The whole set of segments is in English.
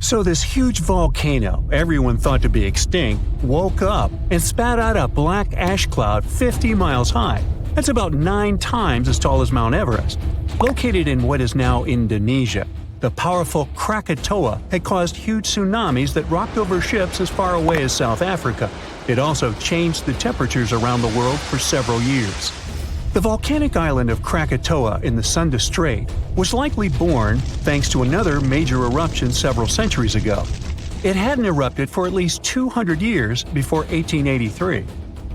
So this huge volcano, everyone thought to be extinct, woke up and spat out a black ash cloud 50 miles high. That's about 9 times as tall as Mount Everest. Located in what is now Indonesia, the powerful Krakatoa had caused huge tsunamis that rocked over ships as far away as South Africa. It also changed the temperatures around the world for several years. The volcanic island of Krakatoa in the Sunda Strait was likely born thanks to another major eruption several centuries ago. It hadn't erupted for at least 200 years before 1883.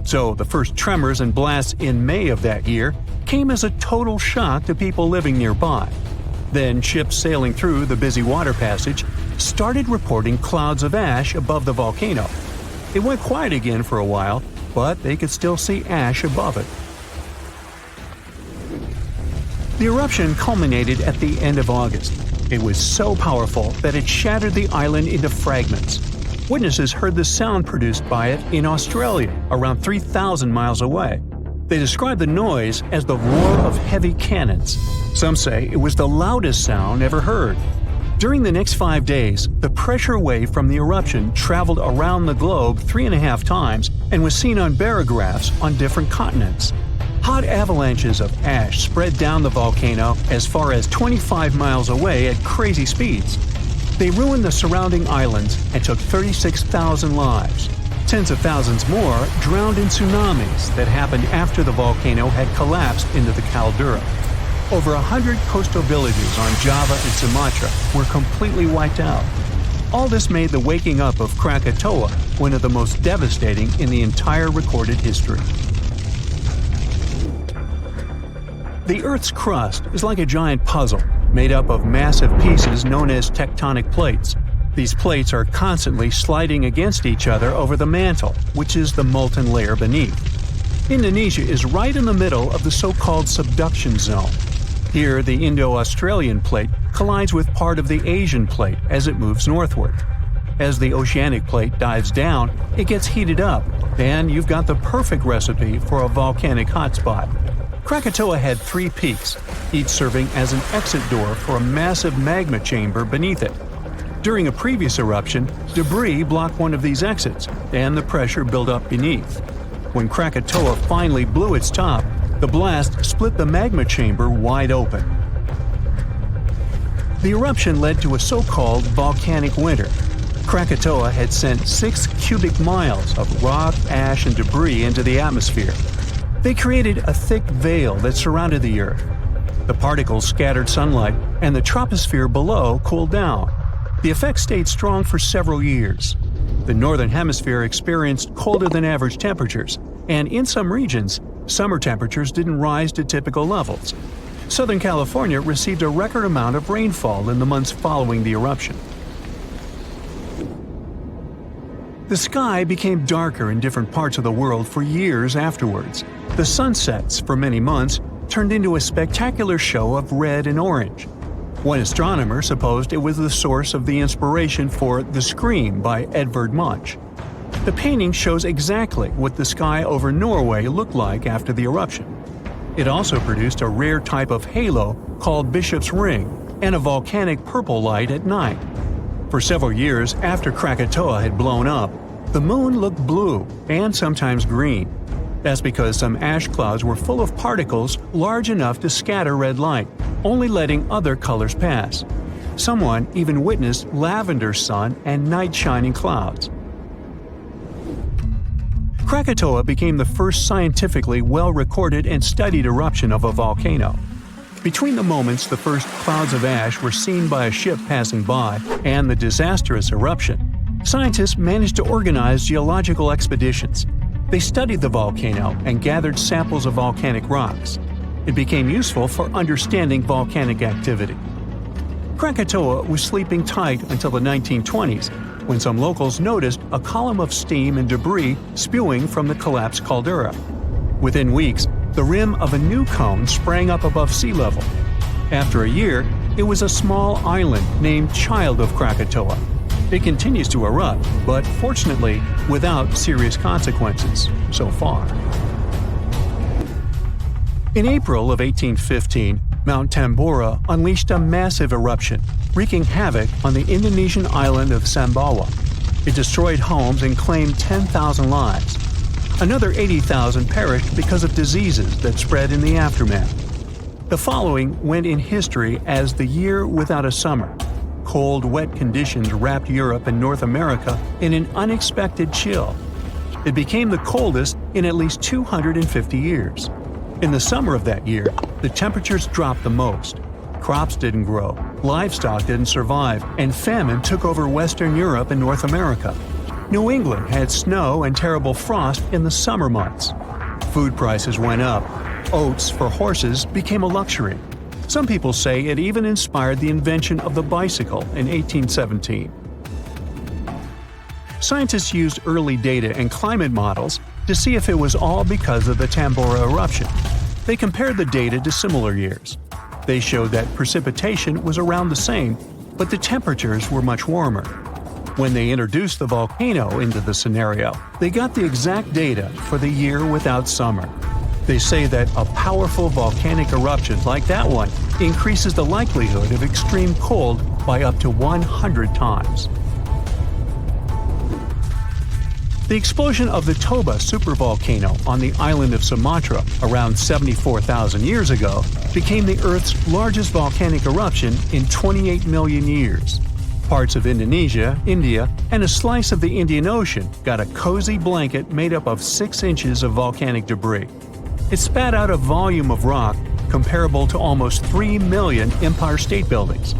So the first tremors and blasts in May of that year came as a total shock to people living nearby. Then ships sailing through the busy water passage started reporting clouds of ash above the volcano. It went quiet again for a while, but they could still see ash above it. The eruption culminated at the end of August. It was so powerful that it shattered the island into fragments. Witnesses heard the sound produced by it in Australia, around 3,000 miles away. They described the noise as the roar of heavy cannons. Some say it was the loudest sound ever heard. During the next 5 days, the pressure wave from the eruption traveled around the globe 3.5 times and was seen on barographs on different continents. Hot avalanches of ash spread down the volcano as far as 25 miles away at crazy speeds. They ruined the surrounding islands and took 36,000 lives. Tens of thousands more drowned in tsunamis that happened after the volcano had collapsed into the caldera. Over 100 coastal villages on Java and Sumatra were completely wiped out. All this made the waking up of Krakatoa one of the most devastating in the entire recorded history. The Earth's crust is like a giant puzzle, made up of massive pieces known as tectonic plates. These plates are constantly sliding against each other over the mantle, which is the molten layer beneath. Indonesia is right in the middle of the so-called subduction zone. Here, the Indo-Australian plate collides with part of the Asian plate as it moves northward. As the oceanic plate dives down, it gets heated up, and you've got the perfect recipe for a volcanic hotspot. Krakatoa had 3 peaks, each serving as an exit door for a massive magma chamber beneath it. During a previous eruption, debris blocked one of these exits, and the pressure built up beneath. When Krakatoa finally blew its top, the blast split the magma chamber wide open. The eruption led to a so-called volcanic winter. Krakatoa had sent 6 cubic miles of rock, ash, and debris into the atmosphere. They created a thick veil that surrounded the Earth. The particles scattered sunlight, and the troposphere below cooled down. The effect stayed strong for several years. The Northern Hemisphere experienced colder than average temperatures, and in some regions, summer temperatures didn't rise to typical levels. Southern California received a record amount of rainfall in the months following the eruption. The sky became darker in different parts of the world for years afterwards. The sunsets, for many months, turned into a spectacular show of red and orange. One astronomer supposed it was the source of the inspiration for The Scream by Edvard Munch. The painting shows exactly what the sky over Norway looked like after the eruption. It also produced a rare type of halo called Bishop's Ring and a volcanic purple light at night. For several years after Krakatoa had blown up, the moon looked blue and sometimes green. That's because some ash clouds were full of particles large enough to scatter red light, only letting other colors pass. Someone even witnessed lavender sun and night-shining clouds. Krakatoa became the first scientifically well-recorded and studied eruption of a volcano. Between the moments the first clouds of ash were seen by a ship passing by and the disastrous eruption, scientists managed to organize geological expeditions. They studied the volcano and gathered samples of volcanic rocks. It became useful for understanding volcanic activity. Krakatoa was sleeping tight until the 1920s, when some locals noticed a column of steam and debris spewing from the collapsed caldera. Within weeks, the rim of a new cone sprang up above sea level. After a year, it was a small island named Child of Krakatoa. It continues to erupt, but fortunately without serious consequences so far. In April of 1815, Mount Tambora unleashed a massive eruption, wreaking havoc on the Indonesian island of Sumbawa. It destroyed homes and claimed 10,000 lives. Another 80,000 perished because of diseases that spread in the aftermath. The following went in history as the year without a summer. Cold, wet conditions wrapped Europe and North America in an unexpected chill. It became the coldest in at least 250 years. In the summer of that year, the temperatures dropped the most. Crops didn't grow, livestock didn't survive, and famine took over Western Europe and North America. New England had snow and terrible frost in the summer months. Food prices went up. Oats for horses became a luxury. Some people say it even inspired the invention of the bicycle in 1817. Scientists used early data and climate models to see if it was all because of the Tambora eruption. They compared the data to similar years. They showed that precipitation was around the same, but the temperatures were much warmer. When they introduced the volcano into the scenario, they got the exact data for the year without summer. They say that a powerful volcanic eruption like that one increases the likelihood of extreme cold by up to 100 times. The explosion of the Toba supervolcano on the island of Sumatra around 74,000 years ago became the Earth's largest volcanic eruption in 28 million years. Parts of Indonesia, India, and a slice of the Indian Ocean got a cozy blanket made up of 6 inches of volcanic debris. It spat out a volume of rock comparable to almost 3 million Empire State Buildings.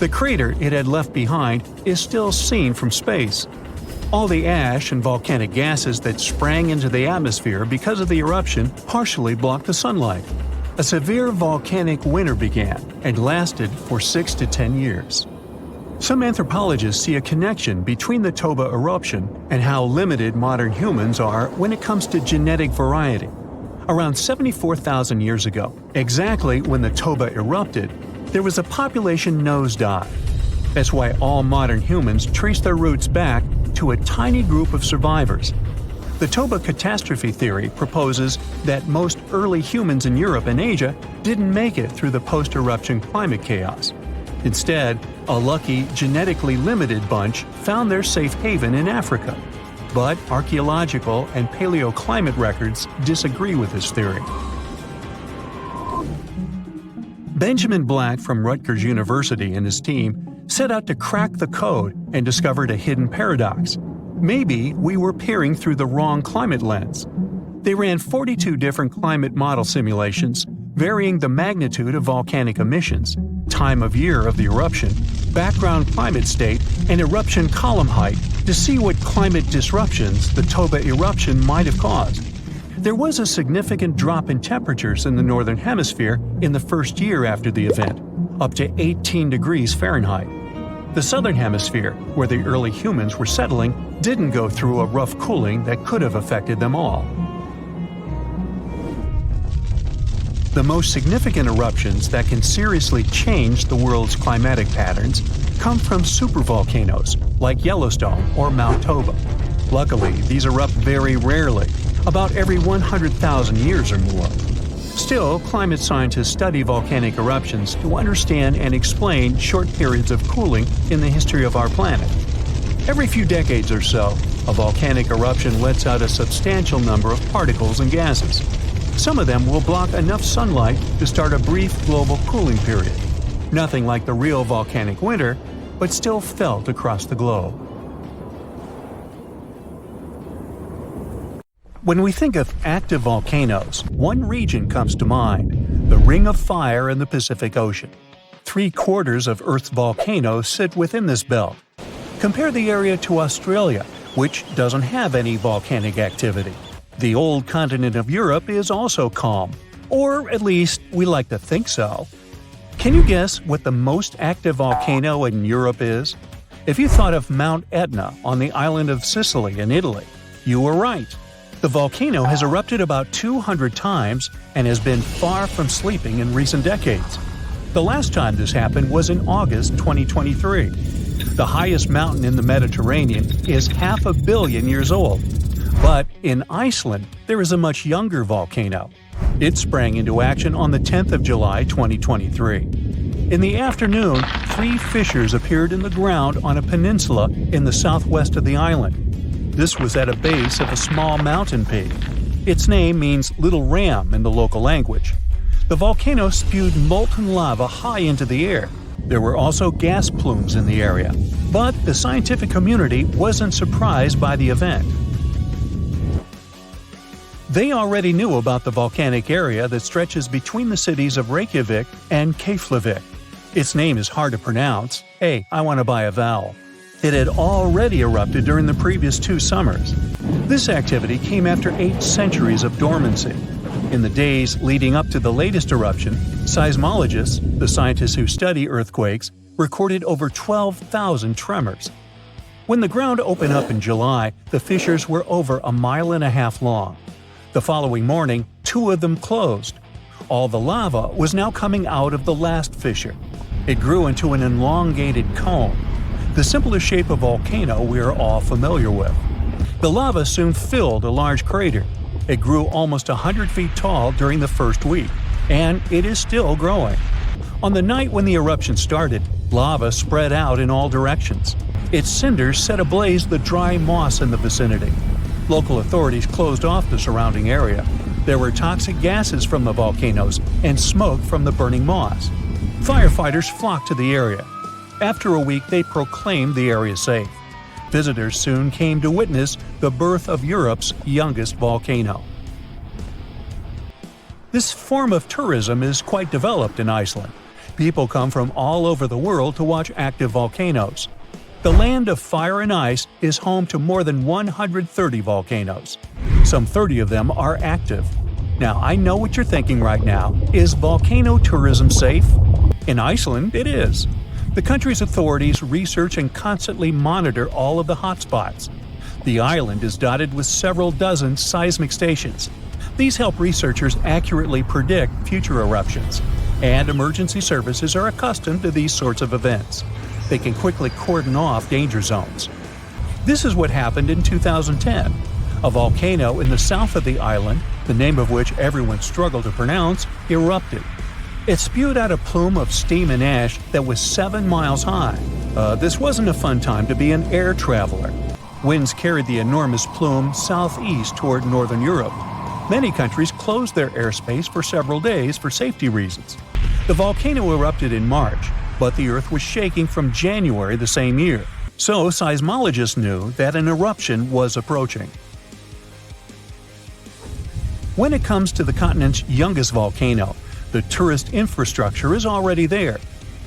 The crater it had left behind is still seen from space. All the ash and volcanic gases that sprang into the atmosphere because of the eruption partially blocked the sunlight. A severe volcanic winter began and lasted for 6 to 10 years. Some anthropologists see a connection between the Toba eruption and how limited modern humans are when it comes to genetic variety. Around 74,000 years ago, exactly when the Toba erupted, there was a population nosedive. That's why all modern humans trace their roots back to a tiny group of survivors. The Toba catastrophe theory proposes that most early humans in Europe and Asia didn't make it through the post-eruption climate chaos. Instead, a lucky, genetically limited bunch found their safe haven in Africa. But archaeological and paleoclimate records disagree with this theory. Benjamin Black from Rutgers University and his team set out to crack the code and discovered a hidden paradox. Maybe we were peering through the wrong climate lens. They ran 42 different climate model simulations, varying the magnitude of volcanic emissions, time of year of the eruption, background climate state, and eruption column height to see what climate disruptions the Toba eruption might have caused. There was a significant drop in temperatures in the northern hemisphere in the first year after the event, up to 18 degrees Fahrenheit. The southern hemisphere, where the early humans were settling, didn't go through a rough cooling that could have affected them all. The most significant eruptions that can seriously change the world's climatic patterns come from supervolcanoes like Yellowstone or Mount Toba. Luckily, these erupt very rarely, about every 100,000 years or more. Still, climate scientists study volcanic eruptions to understand and explain short periods of cooling in the history of our planet. Every few decades or so, a volcanic eruption lets out a substantial number of particles and gases. Some of them will block enough sunlight to start a brief global cooling period. Nothing like the real volcanic winter, but still felt across the globe. When we think of active volcanoes, one region comes to mind: the Ring of Fire in the Pacific Ocean. 3/4 of Earth's volcanoes sit within this belt. Compare the area to Australia, which doesn't have any volcanic activity. The old continent of Europe is also calm, or at least we like to think so. Can you guess what the most active volcano in Europe is? If you thought of Mount Etna on the island of Sicily in Italy, you were right. The volcano has erupted about 200 times and has been far from sleeping in recent decades. The last time this happened was in August 2023. The highest mountain in the Mediterranean is 500 million years old. But in Iceland, there is a much younger volcano. It sprang into action on the 10th of July 2023. In the afternoon, 3 fissures appeared in the ground on a peninsula in the southwest of the island. This was at a base of a small mountain peak. Its name means Little Ram in the local language. The volcano spewed molten lava high into the air. There were also gas plumes in the area. But the scientific community wasn't surprised by the event. They already knew about the volcanic area that stretches between the cities of Reykjavik and Keflavik. Its name is hard to pronounce. Hey, I want to buy a vowel. It had already erupted during the previous 2 summers. This activity came after 8 centuries of dormancy. In the days leading up to the latest eruption, seismologists, the scientists who study earthquakes, recorded over 12,000 tremors. When the ground opened up in July, the fissures were over 1.5 miles long. The following morning, 2 of them closed. All the lava was now coming out of the last fissure. It grew into an elongated cone, the simplest shape of volcano we are all familiar with. The lava soon filled a large crater. It grew almost 100 feet tall during the first week, and it is still growing. On the night when the eruption started, lava spread out in all directions. Its cinders set ablaze the dry moss in the vicinity. Local authorities closed off the surrounding area. There were toxic gases from the volcanoes and smoke from the burning moss. Firefighters flocked to the area. After a week, they proclaimed the area safe. Visitors soon came to witness the birth of Europe's youngest volcano. This form of tourism is quite developed in Iceland. People come from all over the world to watch active volcanoes. The land of fire and ice is home to more than 130 volcanoes. Some 30 of them are active. Now, I know what you're thinking right now. Is volcano tourism safe? In Iceland, it is. The country's authorities research and constantly monitor all of the hotspots. The island is dotted with several dozen seismic stations. These help researchers accurately predict future eruptions, and emergency services are accustomed to these sorts of events. They can quickly cordon off danger zones. This is what happened in 2010. A volcano in the south of the island, the name of which everyone struggled to pronounce, erupted. It spewed out a plume of steam and ash that was 7 miles high. This wasn't a fun time to be an air traveler. Winds carried the enormous plume southeast toward northern Europe. Many countries closed their airspace for several days for safety reasons. The volcano erupted in March, but the Earth was shaking from January the same year, so seismologists knew that an eruption was approaching. When it comes to the continent's youngest volcano, the tourist infrastructure is already there.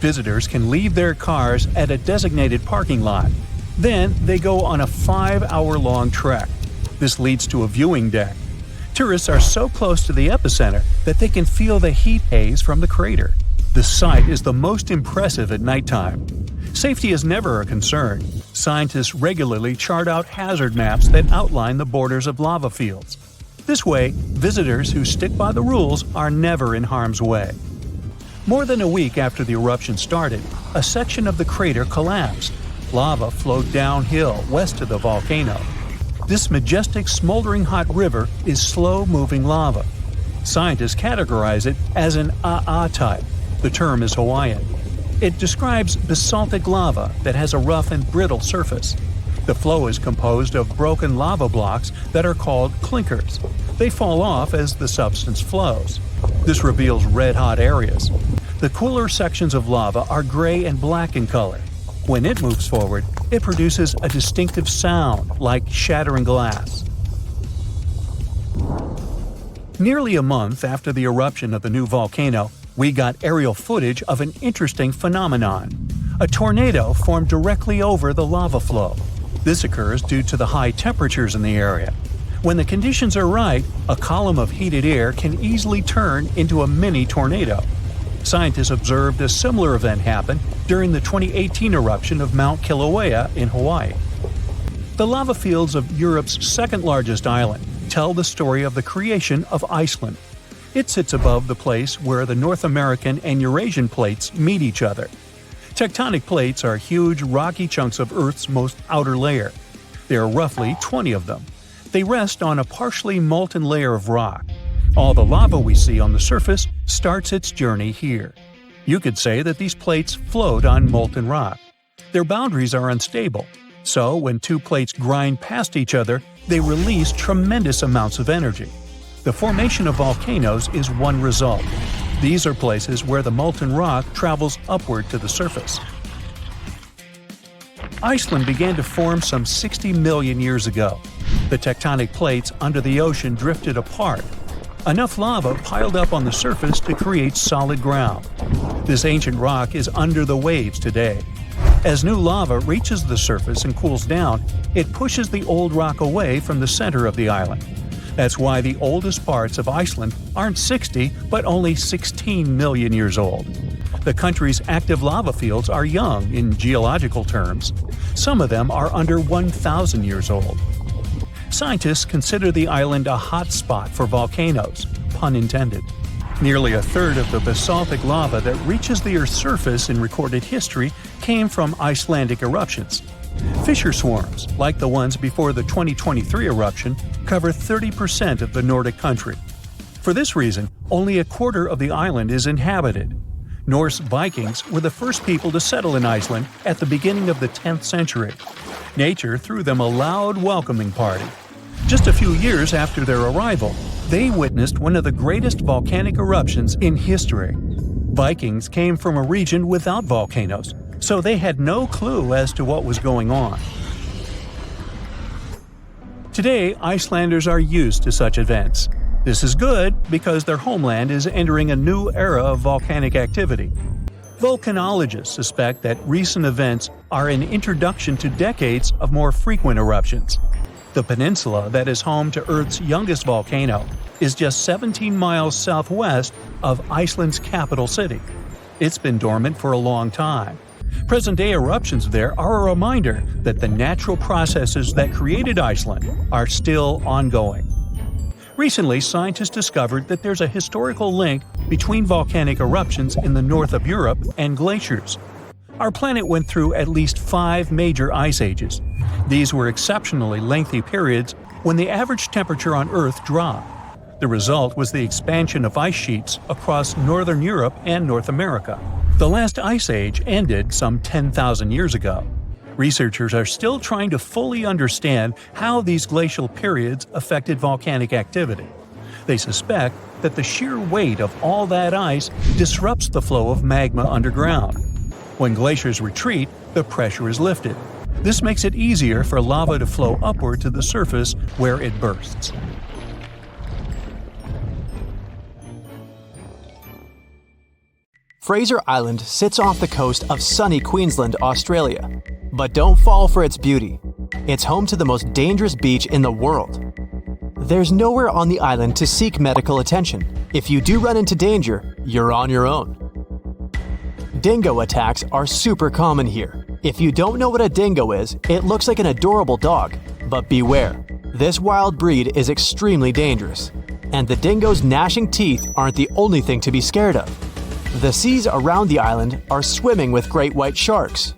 Visitors can leave their cars at a designated parking lot. Then they go on a 5-hour-long trek. This leads to a viewing deck. Tourists are so close to the epicenter that they can feel the heat haze from the crater. The sight is the most impressive at nighttime. Safety is never a concern. Scientists regularly chart out hazard maps that outline the borders of lava fields. This way, visitors who stick by the rules are never in harm's way. More than a week after the eruption started, a section of the crater collapsed. Lava flowed downhill west of the volcano. This majestic smoldering hot river is slow-moving lava. Scientists categorize it as an AA type. The term is Hawaiian. It describes basaltic lava that has a rough and brittle surface. The flow is composed of broken lava blocks that are called clinkers. They fall off as the substance flows. This reveals red-hot areas. The cooler sections of lava are gray and black in color. When it moves forward, it produces a distinctive sound like shattering glass. Nearly a month after the eruption of the new volcano, we got aerial footage of an interesting phenomenon. A tornado formed directly over the lava flow. This occurs due to the high temperatures in the area. When the conditions are right, a column of heated air can easily turn into a mini tornado. Scientists observed a similar event happen during the 2018 eruption of Mount Kilauea in Hawaii. The lava fields of Europe's second-largest island tell the story of the creation of Iceland. It sits above the place where the North American and Eurasian plates meet each other. Tectonic plates are huge, rocky chunks of Earth's most outer layer. There are roughly 20 of them. They rest on a partially molten layer of rock. All the lava we see on the surface starts its journey here. You could say that these plates float on molten rock. Their boundaries are unstable, so when two plates grind past each other, they release tremendous amounts of energy. The formation of volcanoes is one result. These are places where the molten rock travels upward to the surface. Iceland began to form some 60 million years ago. The tectonic plates under the ocean drifted apart. Enough lava piled up on the surface to create solid ground. This ancient rock is under the waves today. As new lava reaches the surface and cools down, it pushes the old rock away from the center of the island. That's why the oldest parts of Iceland aren't 60 but only 16 million years old. The country's active lava fields are young in geological terms. Some of them are under 1,000 years old. Scientists consider the island a hot spot for volcanoes, pun intended. Nearly a third of the basaltic lava that reaches the Earth's surface in recorded history came from Icelandic eruptions. Fissure swarms, like the ones before the 2023 eruption, cover 30% of the Nordic country. For this reason, only a quarter of the island is inhabited. Norse Vikings were the first people to settle in Iceland at the beginning of the 10th century. Nature threw them a loud welcoming party. Just a few years after their arrival, they witnessed one of the greatest volcanic eruptions in history. Vikings came from a region without volcanoes, so they had no clue as to what was going on. Today, Icelanders are used to such events. This is good because their homeland is entering a new era of volcanic activity. Volcanologists suspect that recent events are an introduction to decades of more frequent eruptions. The peninsula that is home to Earth's youngest volcano is just 17 miles southwest of Iceland's capital city. It's been dormant for a long time. Present-day eruptions there are a reminder that the natural processes that created Iceland are still ongoing. Recently, scientists discovered that there's a historical link between volcanic eruptions in the north of Europe and glaciers. Our planet went through at least 5 major ice ages. These were exceptionally lengthy periods when the average temperature on Earth dropped. The result was the expansion of ice sheets across northern Europe and North America. The last ice age ended some 10,000 years ago. Researchers are still trying to fully understand how these glacial periods affected volcanic activity. They suspect that the sheer weight of all that ice disrupts the flow of magma underground. When glaciers retreat, the pressure is lifted. This makes it easier for lava to flow upward to the surface where it bursts. Fraser Island sits off the coast of sunny Queensland, Australia. But don't fall for its beauty. It's home to the most dangerous beach in the world. There's nowhere on the island to seek medical attention. If you do run into danger, you're on your own. Dingo attacks are super common here. If you don't know what a dingo is, it looks like an adorable dog. But beware, this wild breed is extremely dangerous. And the dingo's gnashing teeth aren't the only thing to be scared of. The seas around the island are swimming with great white sharks.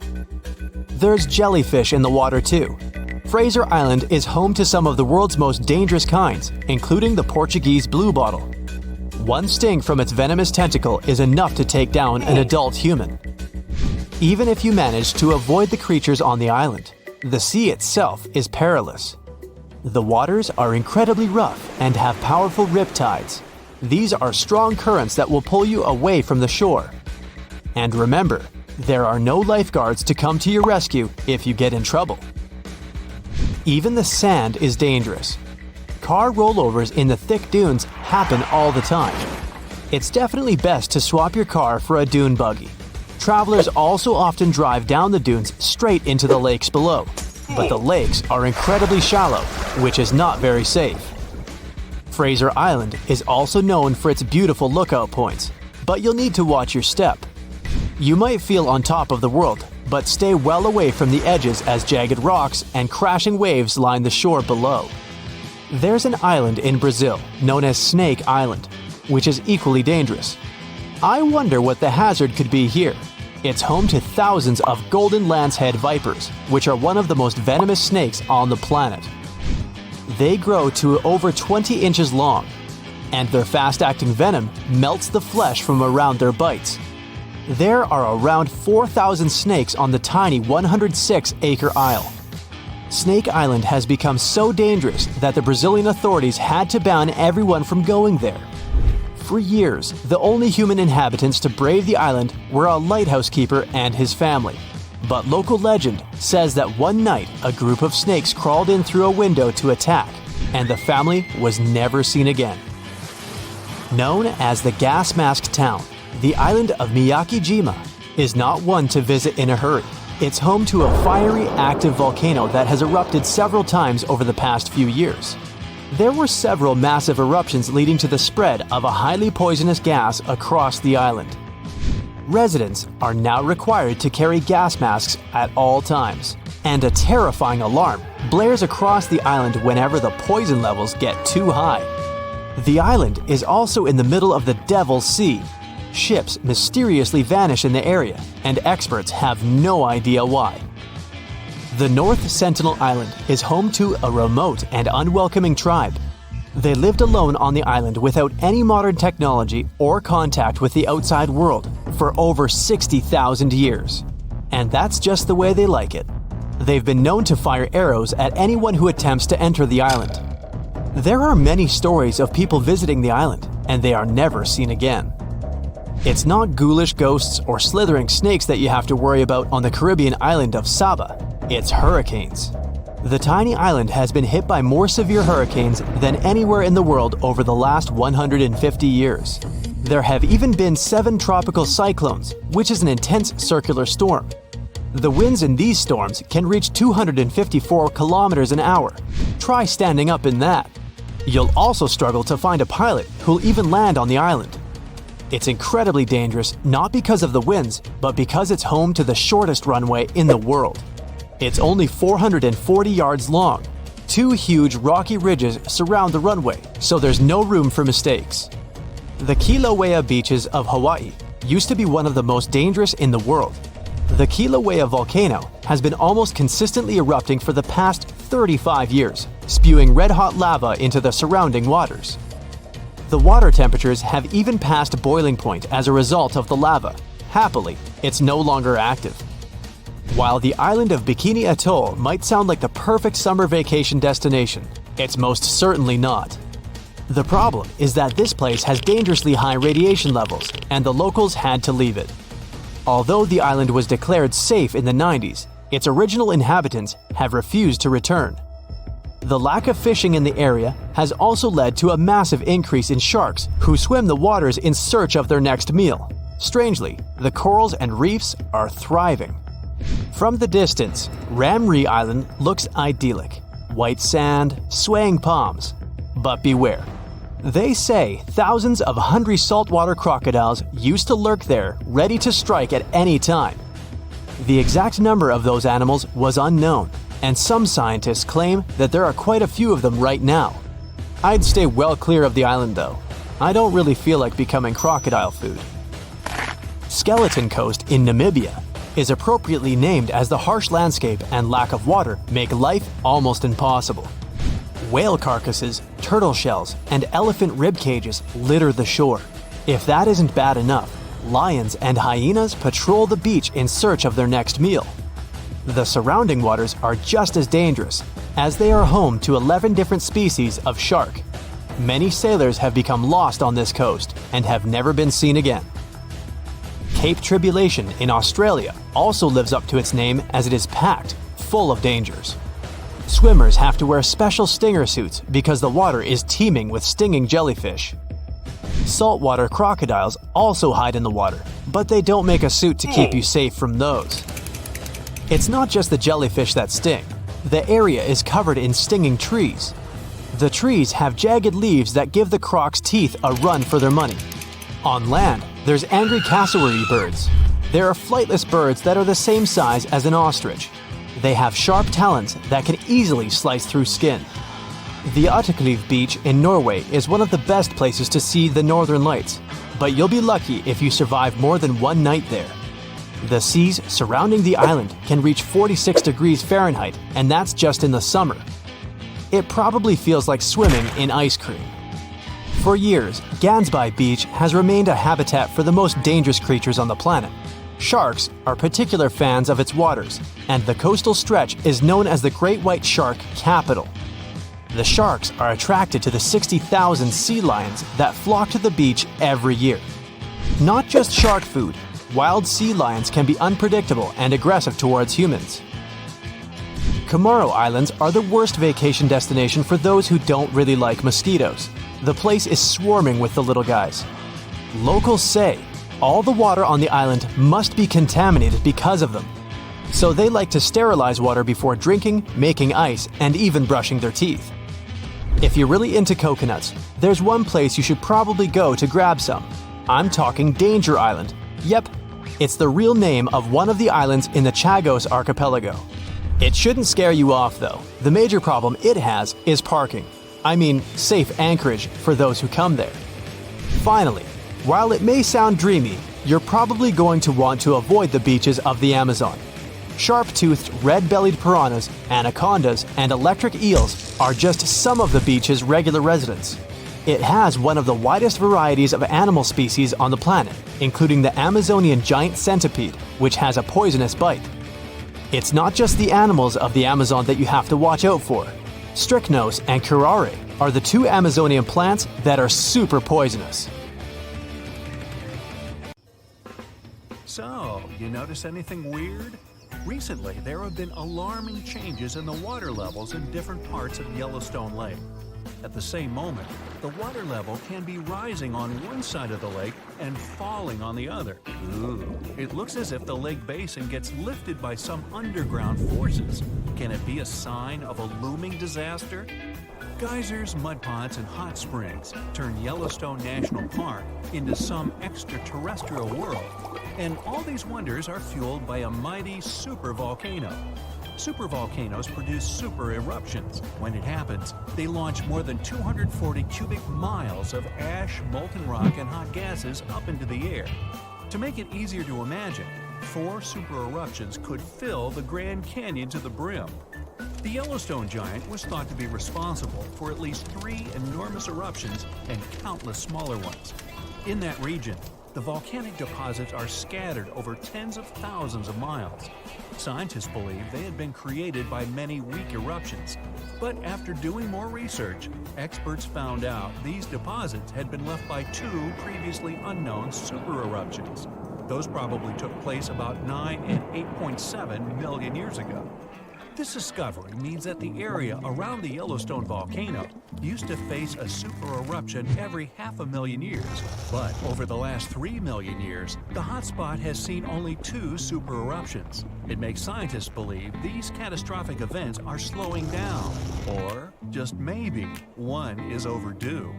There's jellyfish in the water too. Fraser Island is home to some of the world's most dangerous kinds, including the Portuguese bluebottle. One sting from its venomous tentacle is enough to take down an adult human. Even if you manage to avoid the creatures on the island, the sea itself is perilous. The waters are incredibly rough and have powerful riptides. These are strong currents that will pull you away from the shore. And remember, there are no lifeguards to come to your rescue if you get in trouble. Even the sand is dangerous. Car rollovers in the thick dunes happen all the time. It's definitely best to swap your car for a dune buggy. Travelers also often drive down the dunes straight into the lakes below. But the lakes are incredibly shallow, which is not very safe. Fraser Island is also known for its beautiful lookout points, but you'll need to watch your step. You might feel on top of the world, but stay well away from the edges as jagged rocks and crashing waves line the shore below. There's an island in Brazil known as Snake Island, which is equally dangerous. I wonder what the hazard could be here. It's home to thousands of golden lancehead vipers, which are one of the most venomous snakes on the planet. They grow to over 20 inches long. and their fast-acting venom melts the flesh from around their bites. There are around 4,000 snakes on the tiny 106-acre isle. Snake Island has become so dangerous that the Brazilian authorities had to ban everyone from going there. For years, the only human inhabitants to brave the island were a lighthouse keeper and his family. But local legend says that one night a group of snakes crawled in through a window to attack, and the family was never seen again. Known as the Gas Mask Town, the island of Miyakijima is not one to visit in a hurry. It's home to a fiery, active volcano that has erupted several times over the past few years. There were several massive eruptions leading to the spread of a highly poisonous gas across the island. Residents are now required to carry gas masks at all times, and a terrifying alarm blares across the island whenever the poison levels get too high. The island is also in the middle of the Devil's Sea. Ships mysteriously vanish in the area, and experts have no idea why. The North Sentinel Island is home to a remote and unwelcoming tribe. They lived alone on the island without any modern technology or contact with the outside world for over 60,000 years. And that's just the way they like it. They've been known to fire arrows at anyone who attempts to enter the island. There are many stories of people visiting the island, and they are never seen again. It's not ghoulish ghosts or slithering snakes that you have to worry about on the Caribbean island of Saba. It's hurricanes. The tiny island has been hit by more severe hurricanes than anywhere in the world over the last 150 years. There have even been 7 tropical cyclones, which is an intense circular storm. The winds in these storms can reach 254 kilometers an hour. Try standing up in that. You'll also struggle to find a pilot who'll even land on the island. It's incredibly dangerous not because of the winds, but because it's home to the shortest runway in the world. It's only 440 yards long. 2 huge rocky ridges surround the runway, so there's no room for mistakes. The Kilauea beaches of Hawaii used to be one of the most dangerous in the world. The Kilauea volcano has been almost consistently erupting for the past 35 years, spewing red-hot lava into the surrounding waters. The water temperatures have even passed boiling point as a result of the lava. Happily, it's no longer active. While the island of Bikini Atoll might sound like the perfect summer vacation destination, it's most certainly not. The problem is that this place has dangerously high radiation levels, and the locals had to leave it. Although the island was declared safe in the 90s, its original inhabitants have refused to return. The lack of fishing in the area has also led to a massive increase in sharks who swim the waters in search of their next meal. Strangely, the corals and reefs are thriving. From the distance, Ramri Island looks idyllic. White sand, swaying palms. But beware. They say thousands of hungry saltwater crocodiles used to lurk there, ready to strike at any time. The exact number of those animals was unknown, and some scientists claim that there are quite a few of them right now. I'd stay well clear of the island though. I don't really feel like becoming crocodile food. Skeleton Coast in Namibia is appropriately named as the harsh landscape and lack of water make life almost impossible. Whale carcasses, turtle shells, and elephant rib cages litter the shore. If that isn't bad enough, lions and hyenas patrol the beach in search of their next meal. The surrounding waters are just as dangerous, as they are home to 11 different species of shark. Many sailors have become lost on this coast and have never been seen again. Cape Tribulation in Australia also lives up to its name as it is packed, full of dangers. Swimmers have to wear special stinger suits because the water is teeming with stinging jellyfish. Saltwater crocodiles also hide in the water, but they don't make a suit to keep you safe from those. It's not just the jellyfish that sting. The area is covered in stinging trees. The trees have jagged leaves that give the crocs' teeth a run for their money. On land, there's angry cassowary birds. There are flightless birds that are the same size as an ostrich. They have sharp talons that can easily slice through skin. The Uteklev Beach in Norway is one of the best places to see the northern lights, but you'll be lucky if you survive more than one night there. The seas surrounding the island can reach 46 degrees Fahrenheit, and that's just in the summer. It probably feels like swimming in ice cream. For years, Gansby Beach has remained a habitat for the most dangerous creatures on the planet. Sharks are particular fans of its waters, and the coastal stretch is known as the Great White Shark Capital. The sharks are attracted to the 60,000 sea lions that flock to the beach every year. Not just shark food, wild sea lions can be unpredictable and aggressive towards humans. Comoro Islands are the worst vacation destination for those who don't really like mosquitoes. The place is swarming with the little guys. Locals say all the water on the island must be contaminated because of them. So they like to sterilize water before drinking, making ice, and even brushing their teeth. If you're really into coconuts, there's one place you should probably go to grab some. I'm talking Danger Island. Yep, it's the real name of one of the islands in the Chagos archipelago. It shouldn't scare you off though. The major problem it has is parking. I mean, safe anchorage for those who come there. Finally, while it may sound dreamy, you're probably going to want to avoid the beaches of the Amazon. Sharp-toothed red-bellied piranhas, anacondas, and electric eels are just some of the beach's regular residents. It has one of the widest varieties of animal species on the planet, including the Amazonian giant centipede, which has a poisonous bite. It's not just the animals of the Amazon that you have to watch out for. Strychnos and curare are the two Amazonian plants that are super poisonous. So, you notice anything weird? Recently, there have been alarming changes in the water levels in different parts of Yellowstone Lake. At the same moment, the water level can be rising on one side of the lake and falling on the other. Ooh, it looks as if the lake basin gets lifted by some underground forces. Can it be a sign of a looming disaster? Geysers, mud ponds, and hot springs turn Yellowstone National Park into some extraterrestrial world. And all these wonders are fueled by a mighty supervolcano. Supervolcanoes produce super eruptions. When it happens, they launch more than 240 cubic miles of ash, molten rock, and hot gases up into the air. To make it easier to imagine, 4 super eruptions could fill the Grand Canyon to the brim. The Yellowstone giant was thought to be responsible for at least 3 enormous eruptions and countless smaller ones. In that region, the volcanic deposits are scattered over tens of thousands of miles. Scientists believe they had been created by many weak eruptions. But after doing more research, experts found out these deposits had been left by 2 previously unknown super eruptions. Those probably took place about 9 and 8.7 million years ago. This discovery means that the area around the Yellowstone volcano used to face a super eruption every 500,000 years. But over the last 3 million years, the hotspot has seen only 2 super eruptions. It makes scientists believe these catastrophic events are slowing down, or just maybe one is overdue.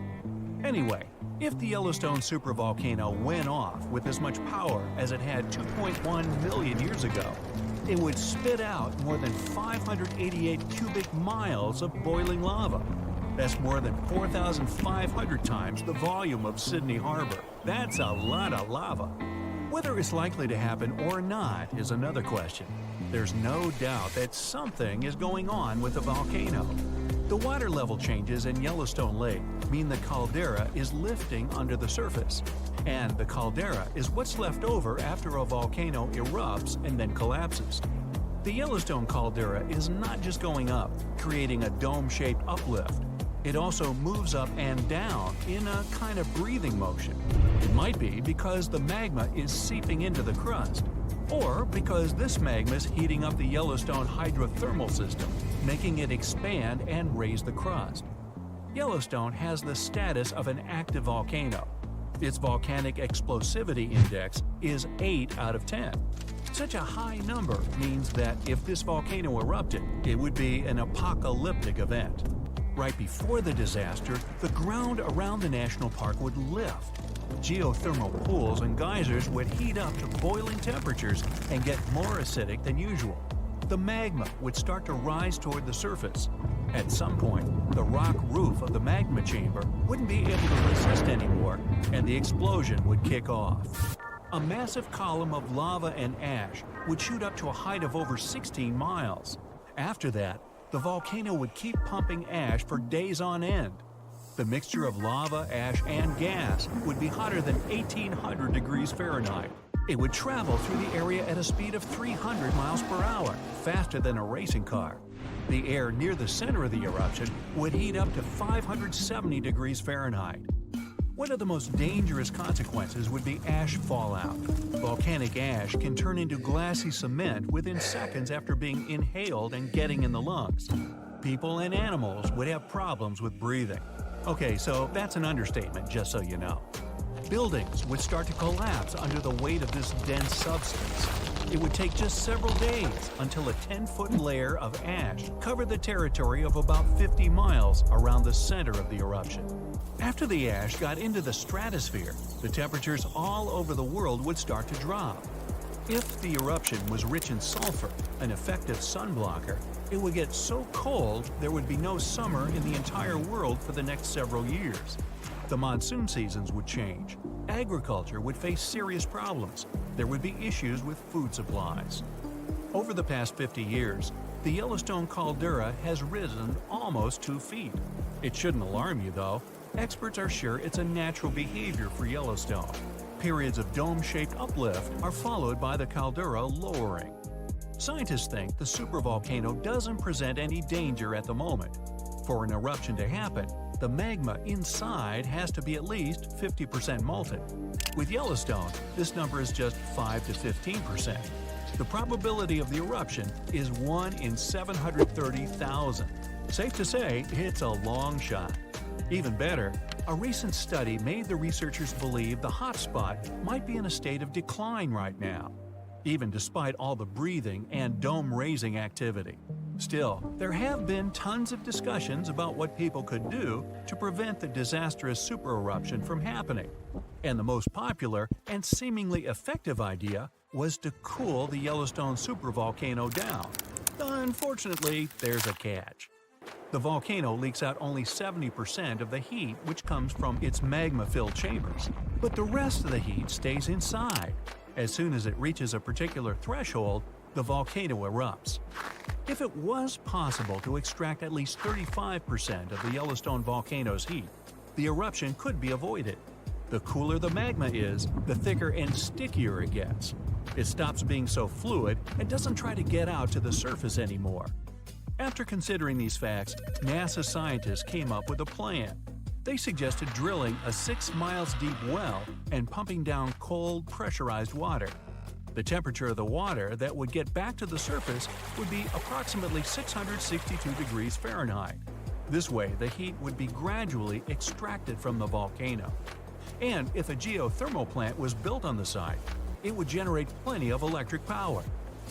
Anyway, if the Yellowstone supervolcano went off with as much power as it had 2.1 million years ago, it would spit out more than 588 cubic miles of boiling lava. That's more than 4,500 times the volume of Sydney Harbor. That's a lot of lava. Whether it's likely to happen or not is another question. There's no doubt that something is going on with the volcano. The water level changes in Yellowstone Lake mean the caldera is lifting under the surface. And the caldera is what's left over after a volcano erupts and then collapses. The Yellowstone caldera is not just going up, creating a dome-shaped uplift. It also moves up and down in a kind of breathing motion. It might be because the magma is seeping into the crust, or because this magma is heating up the Yellowstone hydrothermal system, making it expand and raise the crust. Yellowstone has the status of an active volcano. Its volcanic explosivity index is 8 out of 10. Such a high number means that if this volcano erupted, it would be an apocalyptic event. Right before the disaster, the ground around the national park would lift. Geothermal pools and geysers would heat up to boiling temperatures and get more acidic than usual. The magma would start to rise toward the surface. At some point, the rock roof of the magma chamber wouldn't be able to resist anymore, and the explosion would kick off. A massive column of lava and ash would shoot up to a height of over 16 miles. After that, the volcano would keep pumping ash for days on end. The mixture of lava, ash, and gas would be hotter than 1800 degrees Fahrenheit. It would travel through the area at a speed of 300 miles per hour, faster than a racing car. The air near the center of the eruption would heat up to 570 degrees Fahrenheit. One of the most dangerous consequences would be ash fallout. Volcanic ash can turn into glassy cement within seconds after being inhaled and getting in the lungs. People and animals would have problems with breathing. Okay, so that's an understatement, just so you know. Buildings would start to collapse under the weight of this dense substance. It would take just several days until a 10-foot layer of ash covered the territory of about 50 miles around the center of the eruption. After the ash got into the stratosphere, the temperatures all over the world would start to drop. If the eruption was rich in sulfur, an effective sunblocker, it would get so cold there would be no summer in the entire world for the next several years. The monsoon seasons would change. Agriculture would face serious problems. There would be issues with food supplies. Over the past 50 years, the Yellowstone caldera has risen almost 2 feet. It shouldn't alarm you, though. Experts are sure it's a natural behavior for Yellowstone. Periods of dome-shaped uplift are followed by the caldera lowering. Scientists think the supervolcano doesn't present any danger at the moment. For an eruption to happen, the magma inside has to be at least 50% molten. With Yellowstone, this number is just 5 to 15%. The probability of the eruption is 1 in 730,000. Safe to say, it's a long shot. Even better, a recent study made the researchers believe the hotspot might be in a state of decline right now, even despite all the breathing and dome-raising activity. Still, there have been tons of discussions about what people could do to prevent the disastrous supereruption from happening. And the most popular and seemingly effective idea was to cool the Yellowstone supervolcano down. Unfortunately, there's a catch. The volcano leaks out only 70% of the heat which comes from its magma-filled chambers, but the rest of the heat stays inside. As soon as it reaches a particular threshold, the volcano erupts. If it was possible to extract at least 35% of the Yellowstone volcano's heat, the eruption could be avoided. The cooler the magma is, the thicker and stickier it gets. It stops being so fluid and doesn't try to get out to the surface anymore. After considering these facts, NASA scientists came up with a plan. They suggested drilling a 6 miles deep well and pumping down cold, pressurized water. The temperature of the water that would get back to the surface would be approximately 662 degrees Fahrenheit. This way, the heat would be gradually extracted from the volcano. And if a geothermal plant was built on the site, it would generate plenty of electric power.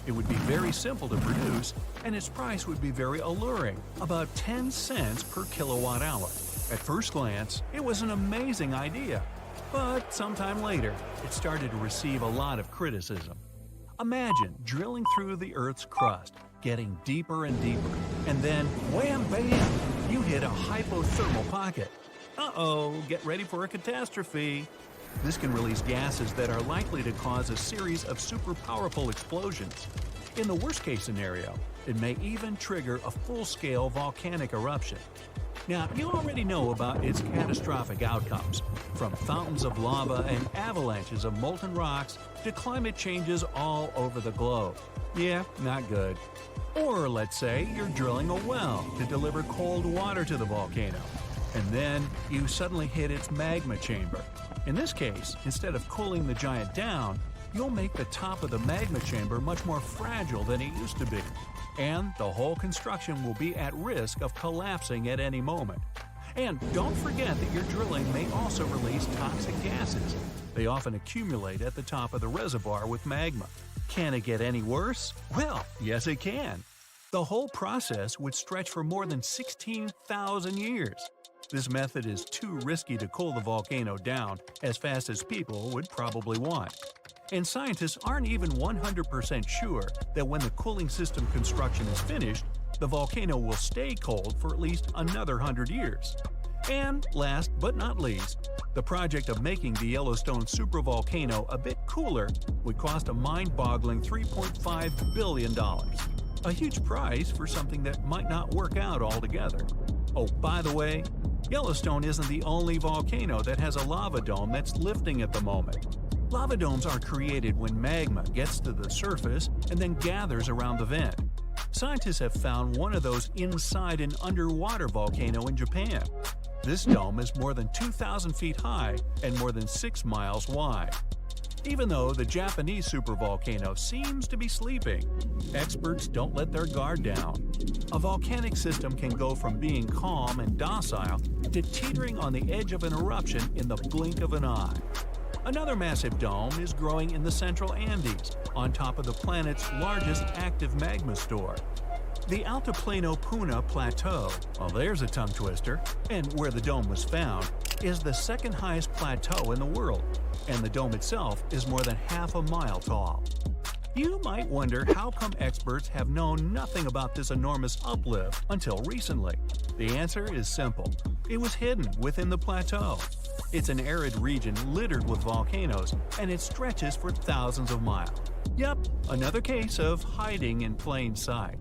It would be very simple to produce, and its price would be very alluring, about 10 cents per kilowatt hour. At first glance, it was an amazing idea. But sometime later, it started to receive a lot of criticism. Imagine drilling through the Earth's crust, getting deeper and deeper, and then wham bam, you hit a hypothermal pocket. Uh-oh, get ready for a catastrophe. This can release gases that are likely to cause a series of super powerful explosions. In the worst-case scenario, it may even trigger a full-scale volcanic eruption. Now, you already know about its catastrophic outcomes, from fountains of lava and avalanches of molten rocks to climate changes all over the globe. Yeah, not good. Or let's say you're drilling a well to deliver cold water to the volcano, and then you suddenly hit its magma chamber. In this case, instead of cooling the giant down, you'll make the top of the magma chamber much more fragile than it used to be. And the whole construction will be at risk of collapsing at any moment. And don't forget that your drilling may also release toxic gases. They often accumulate at the top of the reservoir with magma. Can it get any worse? Well, yes it can. The whole process would stretch for more than 16,000 years. This method is too risky to cool the volcano down as fast as people would probably want. And scientists aren't even 100% sure that when the cooling system construction is finished, the volcano will stay cold for at least another 100 years. And last but not least, the project of making the Yellowstone supervolcano a bit cooler would cost a mind-boggling $3.5 billion. A huge price for something that might not work out altogether. Oh, by the way, Yellowstone isn't the only volcano that has a lava dome that's lifting at the moment. Lava domes are created when magma gets to the surface and then gathers around the vent. Scientists have found one of those inside an underwater volcano in Japan. This dome is more than 2,000 feet high and more than 6 miles wide. Even though the Japanese supervolcano seems to be sleeping, experts don't let their guard down. A volcanic system can go from being calm and docile to teetering on the edge of an eruption in the blink of an eye. Another massive dome is growing in the central Andes, on top of the planet's largest active magma store. The Altiplano Puna Plateau, well, there's a tongue twister, and where the dome was found, is the second highest plateau in the world, and the dome itself is more than half a mile tall. You might wonder how come experts have known nothing about this enormous uplift until recently. The answer is simple. It was hidden within the plateau. It's an arid region littered with volcanoes, and it stretches for thousands of miles. Yep, another case of hiding in plain sight.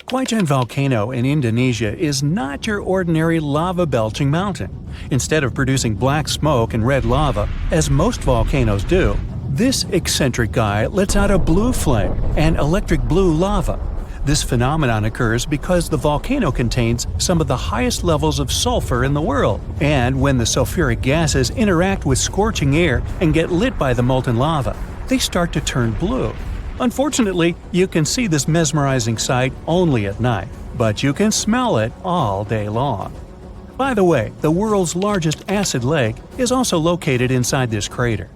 Huaychan Volcano in Indonesia is not your ordinary lava-belching mountain. Instead of producing black smoke and red lava, as most volcanoes do, this eccentric guy lets out a blue flame and electric blue lava. This phenomenon occurs because the volcano contains some of the highest levels of sulfur in the world, and when the sulfuric gases interact with scorching air and get lit by the molten lava, they start to turn blue. Unfortunately, you can see this mesmerizing sight only at night, but you can smell it all day long. By the way, the world's largest acid lake is also located inside this crater.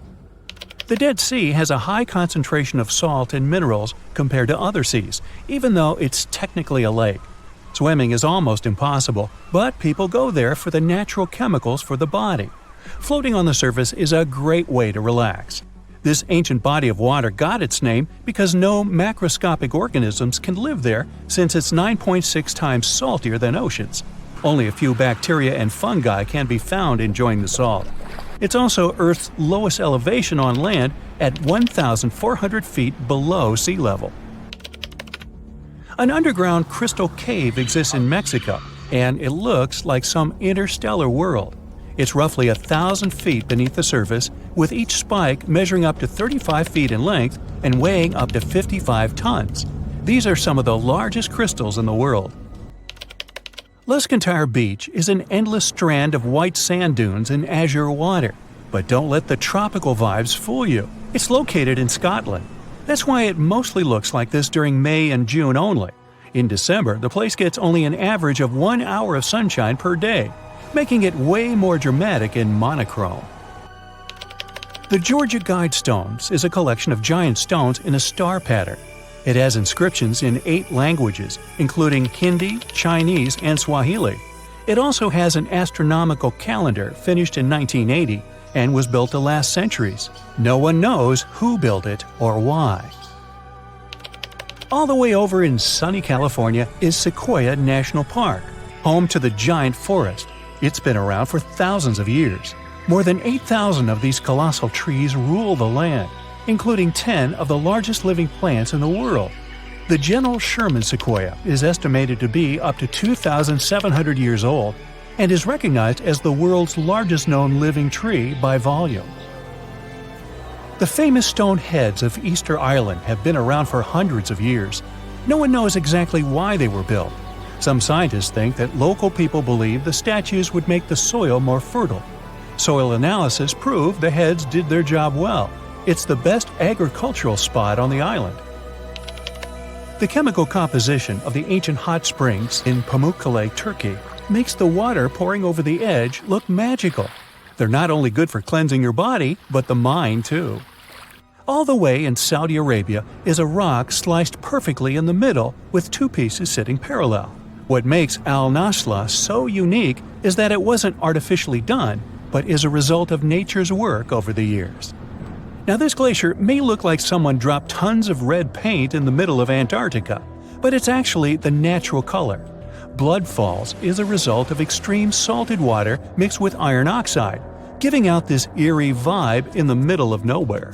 The Dead Sea has a high concentration of salt and minerals compared to other seas, even though it's technically a lake. Swimming is almost impossible, but people go there for the natural chemicals for the body. Floating on the surface is a great way to relax. This ancient body of water got its name because no macroscopic organisms can live there since it's 9.6 times saltier than oceans. Only a few bacteria and fungi can be found enjoying the salt. It's also Earth's lowest elevation on land at 1,400 feet below sea level. An underground crystal cave exists in Mexico, and it looks like some interstellar world. It's roughly 1,000 feet beneath the surface, with each spike measuring up to 35 feet in length and weighing up to 55 tons. These are some of the largest crystals in the world. Luscantire Beach is an endless strand of white sand dunes and azure water. But don't let the tropical vibes fool you. It's located in Scotland. That's why it mostly looks like this during May and June only. In December, the place gets only an average of 1 hour of sunshine per day, making it way more dramatic and monochrome. The Georgia Guidestones is a collection of giant stones in a star pattern. It has inscriptions in 8 languages, including Hindi, Chinese, and Swahili. It also has an astronomical calendar finished in 1980 and was built to last centuries. No one knows who built it or why. All the way over in sunny California is Sequoia National Park, home to the giant forest. It's been around for thousands of years. More than 8,000 of these colossal trees rule the land, including 10 of the largest living plants in the world. The General Sherman sequoia is estimated to be up to 2,700 years old and is recognized as the world's largest known living tree by volume. The famous stone heads of Easter Island have been around for hundreds of years. No one knows exactly why they were built. Some scientists think that local people believe the statues would make the soil more fertile. Soil analysis proved the heads did their job well. It's the best agricultural spot on the island. The chemical composition of the ancient hot springs in Pamukkale, Turkey, makes the water pouring over the edge look magical. They're not only good for cleansing your body, but the mind too. All the way in Saudi Arabia is a rock sliced perfectly in the middle with 2 pieces sitting parallel. What makes Al Nasla so unique is that it wasn't artificially done, but is a result of nature's work over the years. Now, this glacier may look like someone dropped tons of red paint in the middle of Antarctica, but it's actually the natural color. Blood Falls is a result of extreme salted water mixed with iron oxide, giving out this eerie vibe in the middle of nowhere.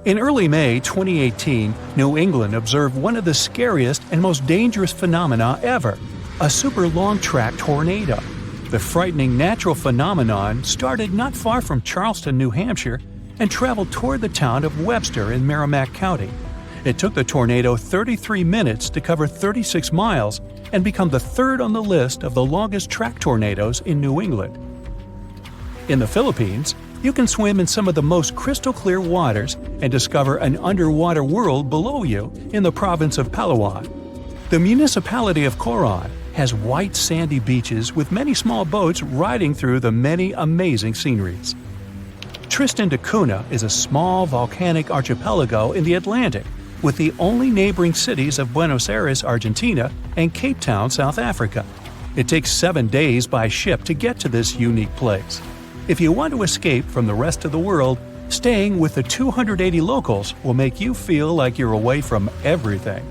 In early May 2018, New England observed one of the scariest and most dangerous phenomena ever. a super long-track tornado. The frightening natural phenomenon started not far from Charleston, New Hampshire, and traveled toward the town of Webster in Merrimack County. It took the tornado 33 minutes to cover 36 miles and become the third on the list of the longest track tornadoes in New England. In the Philippines, you can swim in some of the most crystal-clear waters and discover an underwater world below you in the province of Palawan. The municipality of Coron has white sandy beaches with many small boats riding through the many amazing sceneries. Tristan da Cunha is a small volcanic archipelago in the Atlantic, with the only neighboring cities of Buenos Aires, Argentina, and Cape Town, South Africa. It takes 7 days by ship to get to this unique place. If you want to escape from the rest of the world, staying with the 280 locals will make you feel like you're away from everything.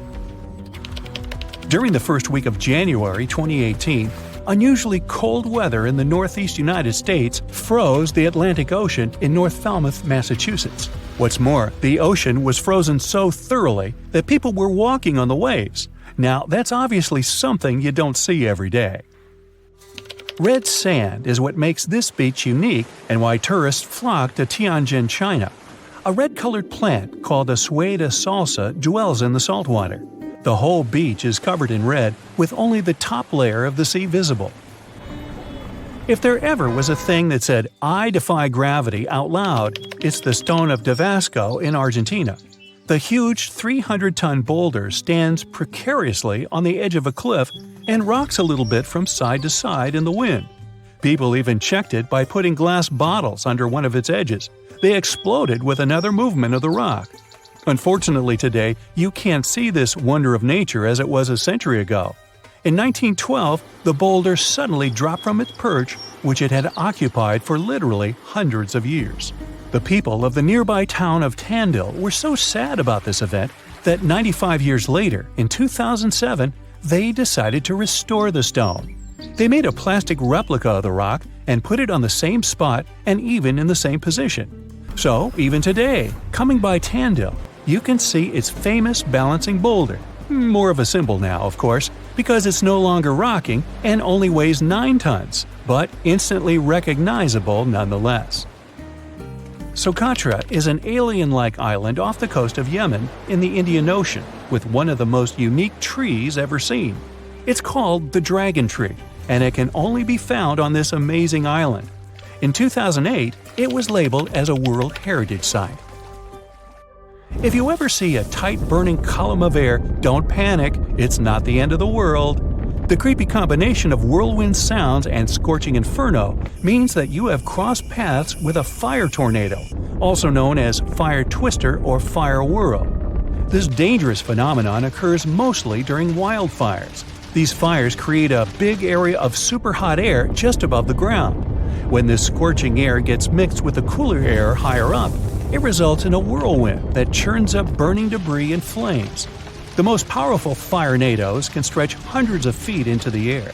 During the first week of January 2018, unusually cold weather in the northeast United States froze the Atlantic Ocean in North Falmouth, Massachusetts. What's more, the ocean was frozen so thoroughly that people were walking on the waves. Now, that's obviously something you don't see every day. Red sand is what makes this beach unique and why tourists flock to Tianjin, China. A red-colored plant called a Sueda salsa dwells in the saltwater. The whole beach is covered in red, with only the top layer of the sea visible. If there ever was a thing that said, "I defy gravity" out loud, it's the stone of Damasco in Argentina. The huge 300-ton boulder stands precariously on the edge of a cliff and rocks a little bit from side to side in the wind. People even checked it by putting glass bottles under one of its edges. They exploded with another movement of the rock. Unfortunately today, you can't see this wonder of nature as it was a century ago. In 1912, the boulder suddenly dropped from its perch, which it had occupied for literally hundreds of years. The people of the nearby town of Tandil were so sad about this event that 95 years later, in 2007, they decided to restore the stone. They made a plastic replica of the rock and put it on the same spot and even in the same position. So, even today, coming by Tandil, you can see its famous balancing boulder. More of a symbol now, of course, because it's no longer rocking and only weighs 9 tons, but instantly recognizable nonetheless. Socotra is an alien-like island off the coast of Yemen in the Indian Ocean, with one of the most unique trees ever seen. It's called the dragon tree, and it can only be found on this amazing island. In 2008, it was labeled as a World Heritage Site. If you ever see a tight burning column of air, don't panic, it's not the end of the world. The creepy combination of whirlwind sounds and scorching inferno means that you have crossed paths with a fire tornado, also known as fire twister or fire whirl. This dangerous phenomenon occurs mostly during wildfires. These fires create a big area of super hot air just above the ground. When this scorching air gets mixed with the cooler air higher up, it results in a whirlwind that churns up burning debris and flames. The most powerful firenadoes can stretch hundreds of feet into the air.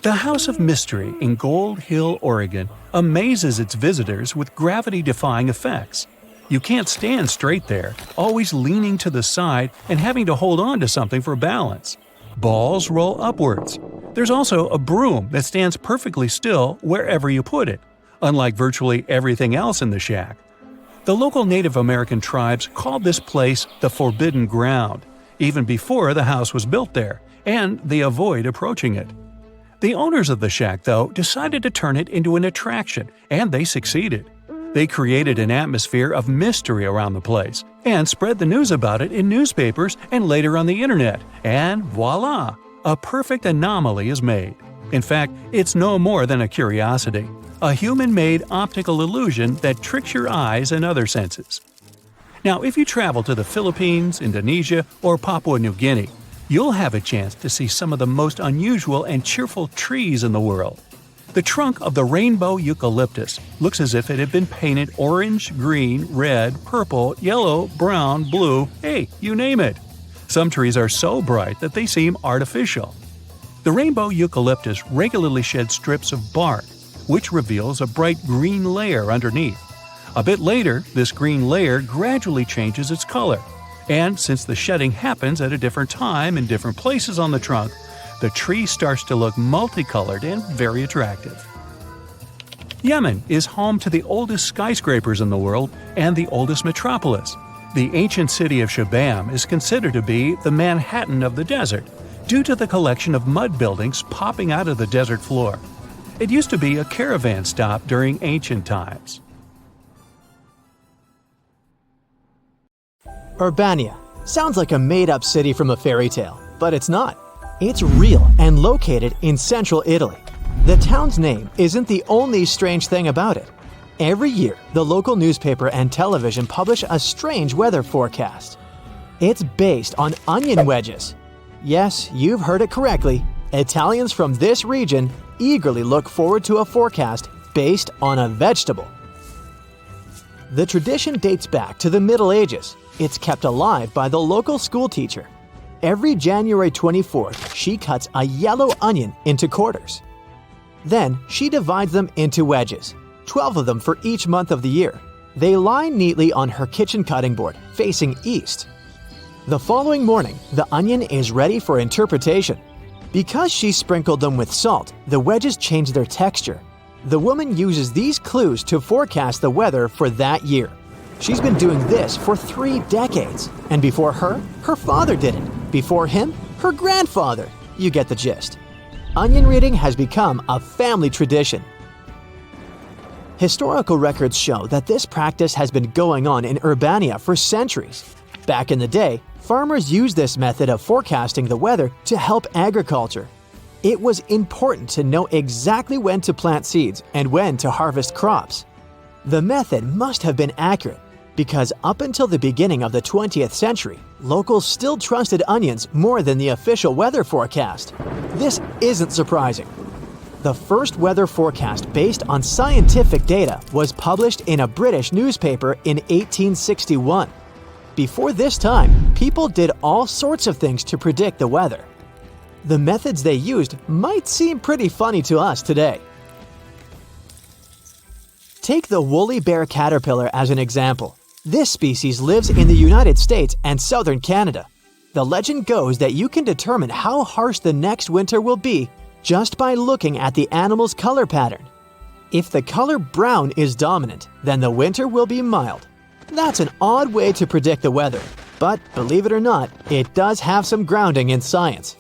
The House of Mystery in Gold Hill, Oregon, amazes its visitors with gravity-defying effects. You can't stand straight there, always leaning to the side and having to hold on to something for balance. Balls roll upwards. There's also a broom that stands perfectly still wherever you put it, unlike virtually everything else in the shack. The local Native American tribes called this place the Forbidden Ground, even before the house was built there, and they avoid approaching it. The owners of the shack, though, decided to turn it into an attraction, and they succeeded. They created an atmosphere of mystery around the place, and spread the news about it in newspapers and later on the internet, and voila! A perfect anomaly is made. In fact, it's no more than a curiosity. A human-made optical illusion that tricks your eyes and other senses. Now, if you travel to the Philippines, Indonesia, or Papua New Guinea, you'll have a chance to see some of the most unusual and cheerful trees in the world. The trunk of the rainbow eucalyptus looks as if it had been painted orange, green, red, purple, yellow, brown, blue, hey, you name it. Some trees are so bright that they seem artificial. The rainbow eucalyptus regularly sheds strips of bark, which reveals a bright green layer underneath. A bit later, this green layer gradually changes its color, and since the shedding happens at a different time in different places on the trunk, the tree starts to look multicolored and very attractive. Yemen is home to the oldest skyscrapers in the world and the oldest metropolis. The ancient city of Shabam is considered to be the Manhattan of the desert, due to the collection of mud buildings popping out of the desert floor. It used to be a caravan stop during ancient times. Urbania sounds like a made-up city from a fairy tale, but it's not. It's real and located in central Italy. The town's name isn't the only strange thing about it. Every year, the local newspaper and television publish a strange weather forecast. It's based on onion wedges. Yes, you've heard it correctly. Italians from this region eagerly look forward to a forecast based on a vegetable. The tradition dates back to the Middle Ages. It's kept alive by the local school teacher. Every January 24th, she cuts a yellow onion into quarters. Then, she divides them into wedges, 12 of them for each month of the year. They lie neatly on her kitchen cutting board, facing east. The following morning, the onion is ready for interpretation. Because she sprinkled them with salt, the wedges change their texture. The woman uses these clues to forecast the weather for that year. She's been doing this for 3 decades. And before her, her father did it. Before him, her grandfather. You get the gist. Onion reading has become a family tradition. Historical records show that this practice has been going on in Urbania for centuries. Back in the day, farmers used this method of forecasting the weather to help agriculture. It was important to know exactly when to plant seeds and when to harvest crops. The method must have been accurate because up until the beginning of the 20th century, locals still trusted onions more than the official weather forecast. This isn't surprising. The first weather forecast based on scientific data was published in a British newspaper in 1861. Before this time, people did all sorts of things to predict the weather. The methods they used might seem pretty funny to us today. Take the woolly bear caterpillar as an example. This species lives in the United States and southern Canada. The legend goes that you can determine how harsh the next winter will be just by looking at the animal's color pattern. If the color brown is dominant, then the winter will be mild. That's an odd way to predict the weather, but believe it or not, it does have some grounding in science.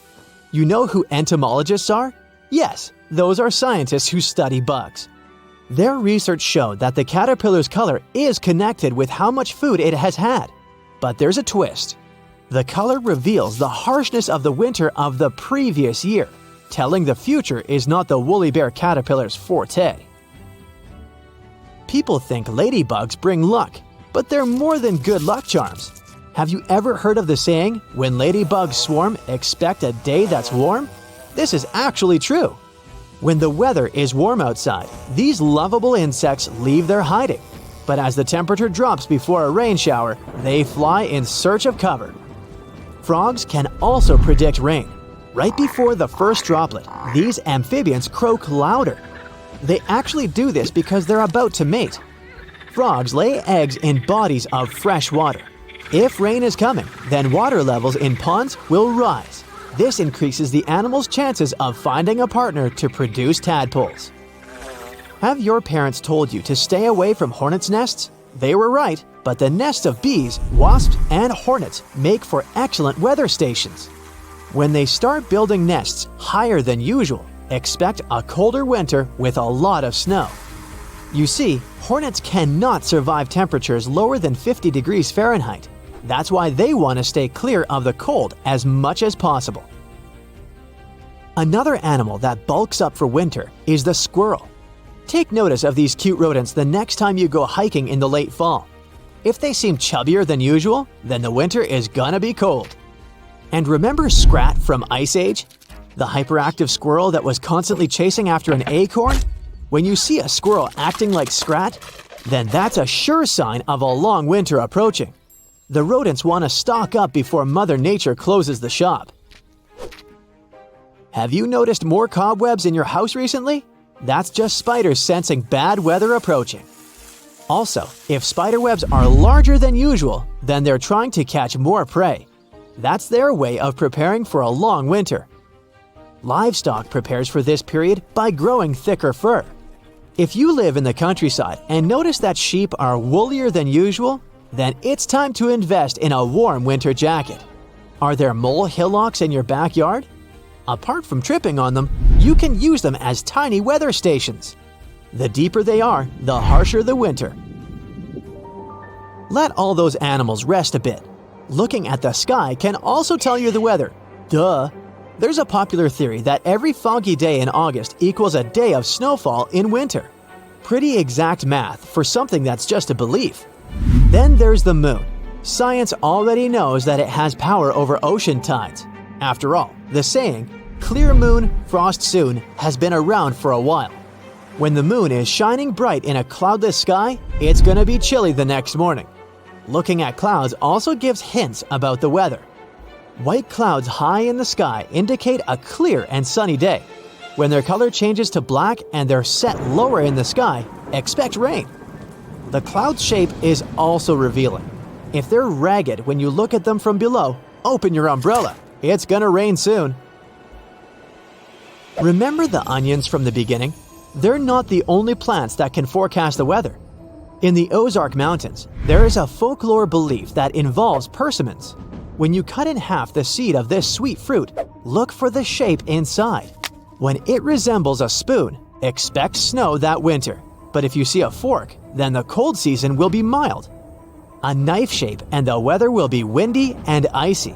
You know who entomologists are? Yes, those are scientists who study bugs. Their research showed that the caterpillar's color is connected with how much food it has had. But there's a twist. The color reveals the harshness of the winter of the previous year. Telling the future is not the woolly bear caterpillar's forte. People think ladybugs bring luck, but they're more than good luck charms. Have you ever heard of the saying, "When ladybugs swarm, expect a day that's warm"? This is actually true. When the weather is warm outside, these lovable insects leave their hiding. But as the temperature drops before a rain shower, they fly in search of cover. Frogs can also predict rain. Right before the first droplet, these amphibians croak louder. They actually do this because they're about to mate. Frogs lay eggs in bodies of fresh water. If rain is coming, then water levels in ponds will rise. This increases the animal's chances of finding a partner to produce tadpoles. Have your parents told you to stay away from hornets' nests? They were right, but the nests of bees, wasps, and hornets make for excellent weather stations. When they start building nests higher than usual, expect a colder winter with a lot of snow. You see, hornets cannot survive temperatures lower than 50 degrees Fahrenheit. That's why they want to stay clear of the cold as much as possible. Another animal that bulks up for winter is the squirrel. Take notice of these cute rodents the next time you go hiking in the late fall. If they seem chubbier than usual, then the winter is gonna be cold. And remember Scrat from Ice Age? The hyperactive squirrel that was constantly chasing after an acorn? When you see a squirrel acting like Scrat, then that's a sure sign of a long winter approaching. The rodents want to stock up before Mother Nature closes the shop. Have you noticed more cobwebs in your house recently? That's just spiders sensing bad weather approaching. Also, if spiderwebs are larger than usual, then they're trying to catch more prey. That's their way of preparing for a long winter. Livestock prepares for this period by growing thicker fur. If you live in the countryside and notice that sheep are woollier than usual, then it's time to invest in a warm winter jacket. Are there mole hillocks in your backyard? Apart from tripping on them, you can use them as tiny weather stations. The deeper they are, the harsher the winter. Let all those animals rest a bit. Looking at the sky can also tell you the weather. Duh! There's a popular theory that every foggy day in August equals a day of snowfall in winter. Pretty exact math for something that's just a belief. Then there's the moon. Science already knows that it has power over ocean tides. After all, the saying, "Clear moon, frost soon," has been around for a while. When the moon is shining bright in a cloudless sky, it's gonna be chilly the next morning. Looking at clouds also gives hints about the weather. White clouds high in the sky indicate a clear and sunny day. When their color changes to black and they're set lower in the sky, expect rain. The cloud's shape is also revealing. If they're ragged when you look at them from below, open your umbrella. It's gonna rain soon. Remember the onions from the beginning? They're not the only plants that can forecast the weather. In the Ozark Mountains, there is a folklore belief that involves persimmons. When you cut in half the seed of this sweet fruit, look for the shape inside. When it resembles a spoon, expect snow that winter. But if you see a fork, then the cold season will be mild. A knife shape and the weather will be windy and icy.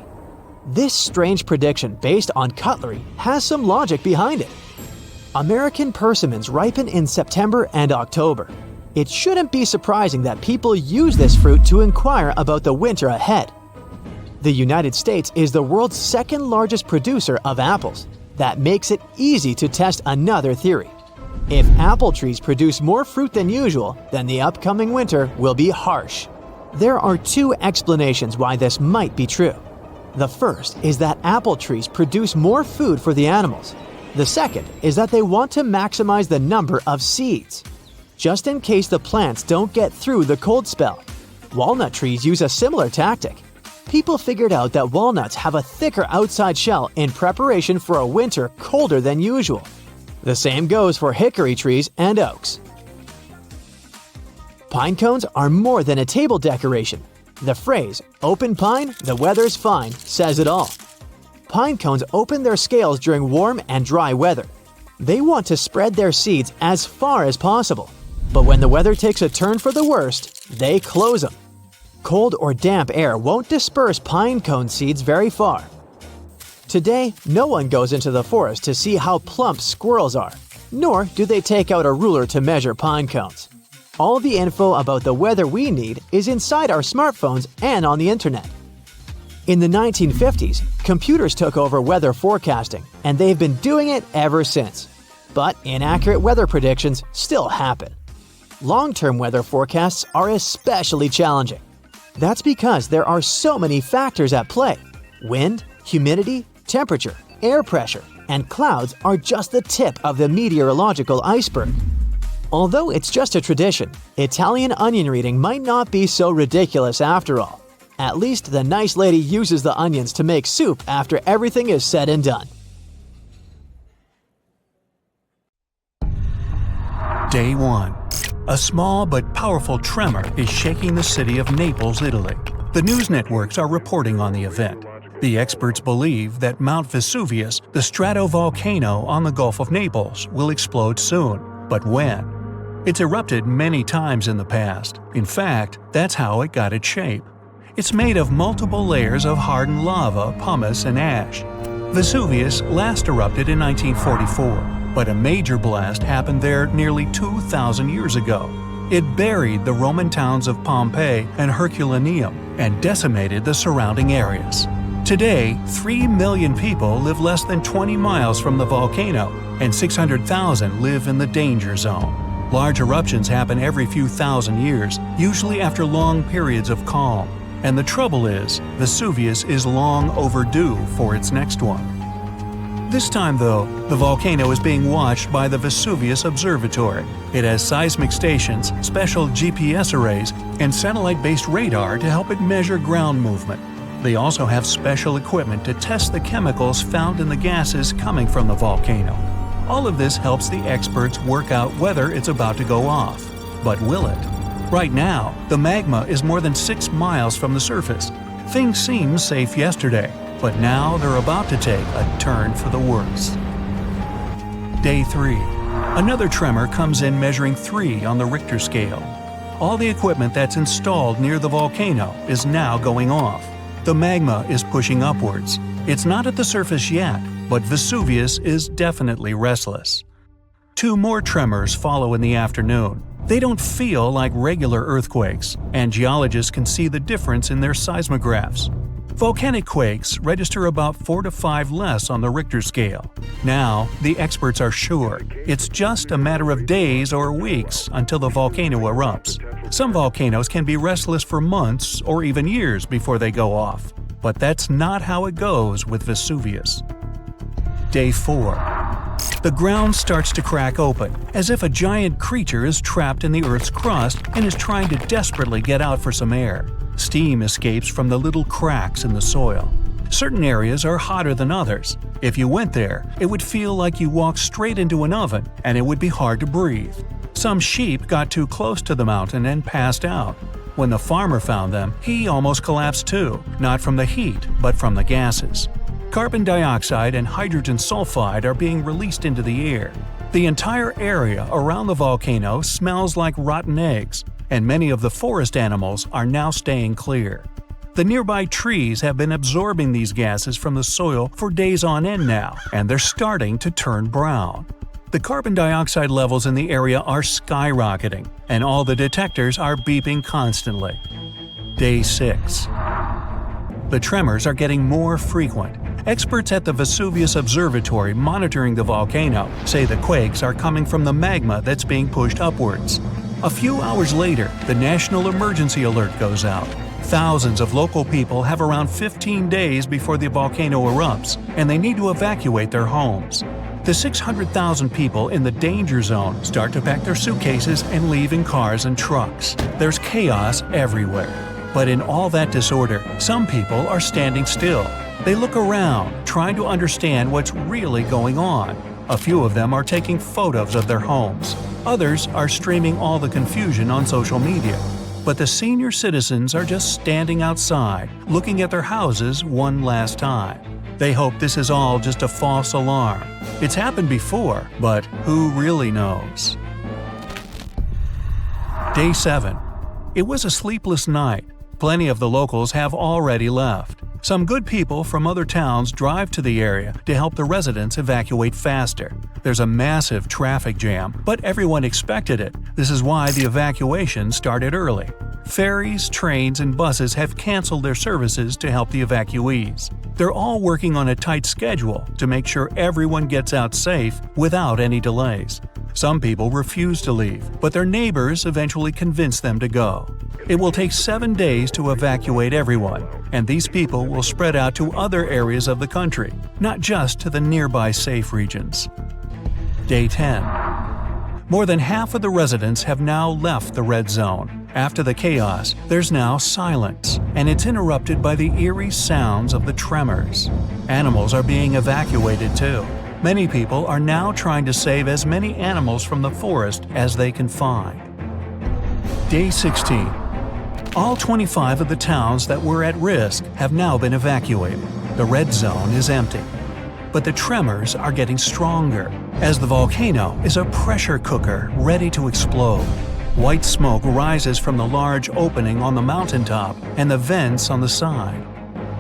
This strange prediction based on cutlery has some logic behind it. American persimmons ripen in September and October. It shouldn't be surprising that people use this fruit to inquire about the winter ahead. The United States is the world's second largest producer of apples. That makes it easy to test another theory. If apple trees produce more fruit than usual, then the upcoming winter will be harsh. There are two explanations why this might be true. The first is that apple trees produce more food for the animals. The second is that they want to maximize the number of seeds, just in case the plants don't get through the cold spell. Walnut trees use a similar tactic. People figured out that walnuts have a thicker outside shell in preparation for a winter colder than usual. The same goes for hickory trees and oaks. Pine cones are more than a table decoration. The phrase, "open pine, the weather's fine," says it all. Pine cones open their scales during warm and dry weather. They want to spread their seeds as far as possible. But when the weather takes a turn for the worst, they close them. Cold or damp air won't disperse pine cone seeds very far. Today, no one goes into the forest to see how plump squirrels are, nor do they take out a ruler to measure pine cones. All the info about the weather we need is inside our smartphones and on the internet. In the 1950s, computers took over weather forecasting, and they've been doing it ever since. But inaccurate weather predictions still happen. Long-term weather forecasts are especially challenging. That's because there are so many factors at play. Wind, humidity, temperature, air pressure, and clouds are just the tip of the meteorological iceberg. Although it's just a tradition, Italian onion reading might not be so ridiculous after all. At least the nice lady uses the onions to make soup after everything is said and done. Day 1. A small but powerful tremor is shaking the city of Naples, Italy. The news networks are reporting on the event. The experts believe that Mount Vesuvius, the stratovolcano on the Gulf of Naples, will explode soon. But when? It's erupted many times in the past. In fact, that's how it got its shape. It's made of multiple layers of hardened lava, pumice, and ash. Vesuvius last erupted in 1944, but a major blast happened there nearly 2,000 years ago. It buried the Roman towns of Pompeii and Herculaneum and decimated the surrounding areas. Today, 3 million people live less than 20 miles from the volcano, and 600,000 live in the danger zone. Large eruptions happen every few thousand years, usually after long periods of calm. And the trouble is, Vesuvius is long overdue for its next one. This time, though, the volcano is being watched by the Vesuvius Observatory. It has seismic stations, special GPS arrays, and satellite-based radar to help it measure ground movement. They also have special equipment to test the chemicals found in the gases coming from the volcano. All of this helps the experts work out whether it's about to go off. But will it? Right now, the magma is more than 6 miles from the surface. Things seemed safe yesterday, but now they're about to take a turn for the worse. Day 3. Another tremor comes in measuring 3 on the Richter scale. All the equipment that's installed near the volcano is now going off. The magma is pushing upwards. It's not at the surface yet, but Vesuvius is definitely restless. 2 more tremors follow in the afternoon. They don't feel like regular earthquakes, and geologists can see the difference in their seismographs. Volcanic quakes register about 4 to 5 less on the Richter scale. Now, the experts are sure it's just a matter of days or weeks until the volcano erupts. Some volcanoes can be restless for months or even years before they go off. But that's not how it goes with Vesuvius. Day 4. The ground starts to crack open, as if a giant creature is trapped in the Earth's crust and is trying to desperately get out for some air. Steam escapes from the little cracks in the soil. Certain areas are hotter than others. If you went there, it would feel like you walked straight into an oven, and it would be hard to breathe. Some sheep got too close to the mountain and passed out. When the farmer found them, he almost collapsed too, not from the heat, but from the gases. Carbon dioxide and hydrogen sulfide are being released into the air. The entire area around the volcano smells like rotten eggs, and many of the forest animals are now staying clear. The nearby trees have been absorbing these gases from the soil for days on end now, and they're starting to turn brown. The carbon dioxide levels in the area are skyrocketing, and all the detectors are beeping constantly. Day 6. The tremors are getting more frequent. Experts at the Vesuvius Observatory monitoring the volcano say the quakes are coming from the magma that's being pushed upwards. A few hours later, the national emergency alert goes out. Thousands of local people have around 15 days before the volcano erupts, and they need to evacuate their homes. The 600,000 people in the danger zone start to pack their suitcases and leave in cars and trucks. There's chaos everywhere. But in all that disorder, some people are standing still. They look around, trying to understand what's really going on. A few of them are taking photos of their homes. Others are streaming all the confusion on social media. But the senior citizens are just standing outside, looking at their houses one last time. They hope this is all just a false alarm. It's happened before, but who really knows? Day 7. It was a sleepless night. Plenty of the locals have already left. Some good people from other towns drive to the area to help the residents evacuate faster. There's a massive traffic jam, but everyone expected it. This is why the evacuation started early. Ferries, trains, and buses have canceled their services to help the evacuees. They're all working on a tight schedule to make sure everyone gets out safe without any delays. Some people refuse to leave, but their neighbors eventually convince them to go. It will take 7 days to evacuate everyone, and these people will spread out to other areas of the country, not just to the nearby safe regions. Day 10. More than half of the residents have now left the red zone. After the chaos, there's now silence, and it's interrupted by the eerie sounds of the tremors. Animals are being evacuated too. Many people are now trying to save as many animals from the forest as they can find. Day 16. All 25 of the towns that were at risk have now been evacuated. The red zone is empty. But the tremors are getting stronger, as the volcano is a pressure cooker ready to explode. White smoke rises from the large opening on the mountaintop and the vents on the side.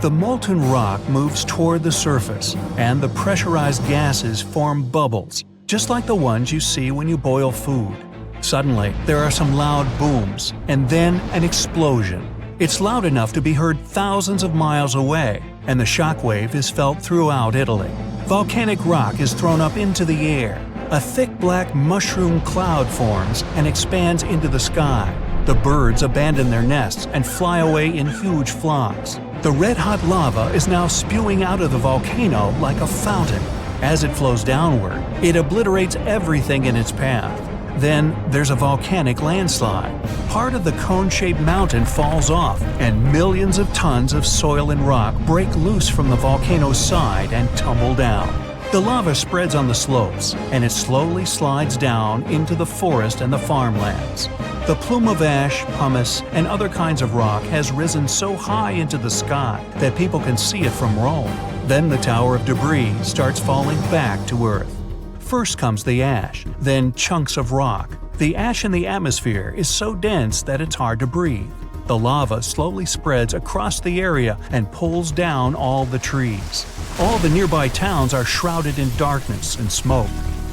The molten rock moves toward the surface, and the pressurized gases form bubbles, just like the ones you see when you boil food. Suddenly, there are some loud booms, and then an explosion. It's loud enough to be heard thousands of miles away, and the shockwave is felt throughout Italy. Volcanic rock is thrown up into the air. A thick black mushroom cloud forms and expands into the sky. The birds abandon their nests and fly away in huge flocks. The red-hot lava is now spewing out of the volcano like a fountain. As it flows downward, it obliterates everything in its path. Then there's a volcanic landslide. Part of the cone-shaped mountain falls off, and millions of tons of soil and rock break loose from the volcano's side and tumble down. The lava spreads on the slopes, and it slowly slides down into the forest and the farmlands. The plume of ash, pumice, and other kinds of rock has risen so high into the sky that people can see it from Rome. Then the tower of debris starts falling back to Earth. First comes the ash, then chunks of rock. The ash in the atmosphere is so dense that it's hard to breathe. The lava slowly spreads across the area and pulls down all the trees. All the nearby towns are shrouded in darkness and smoke.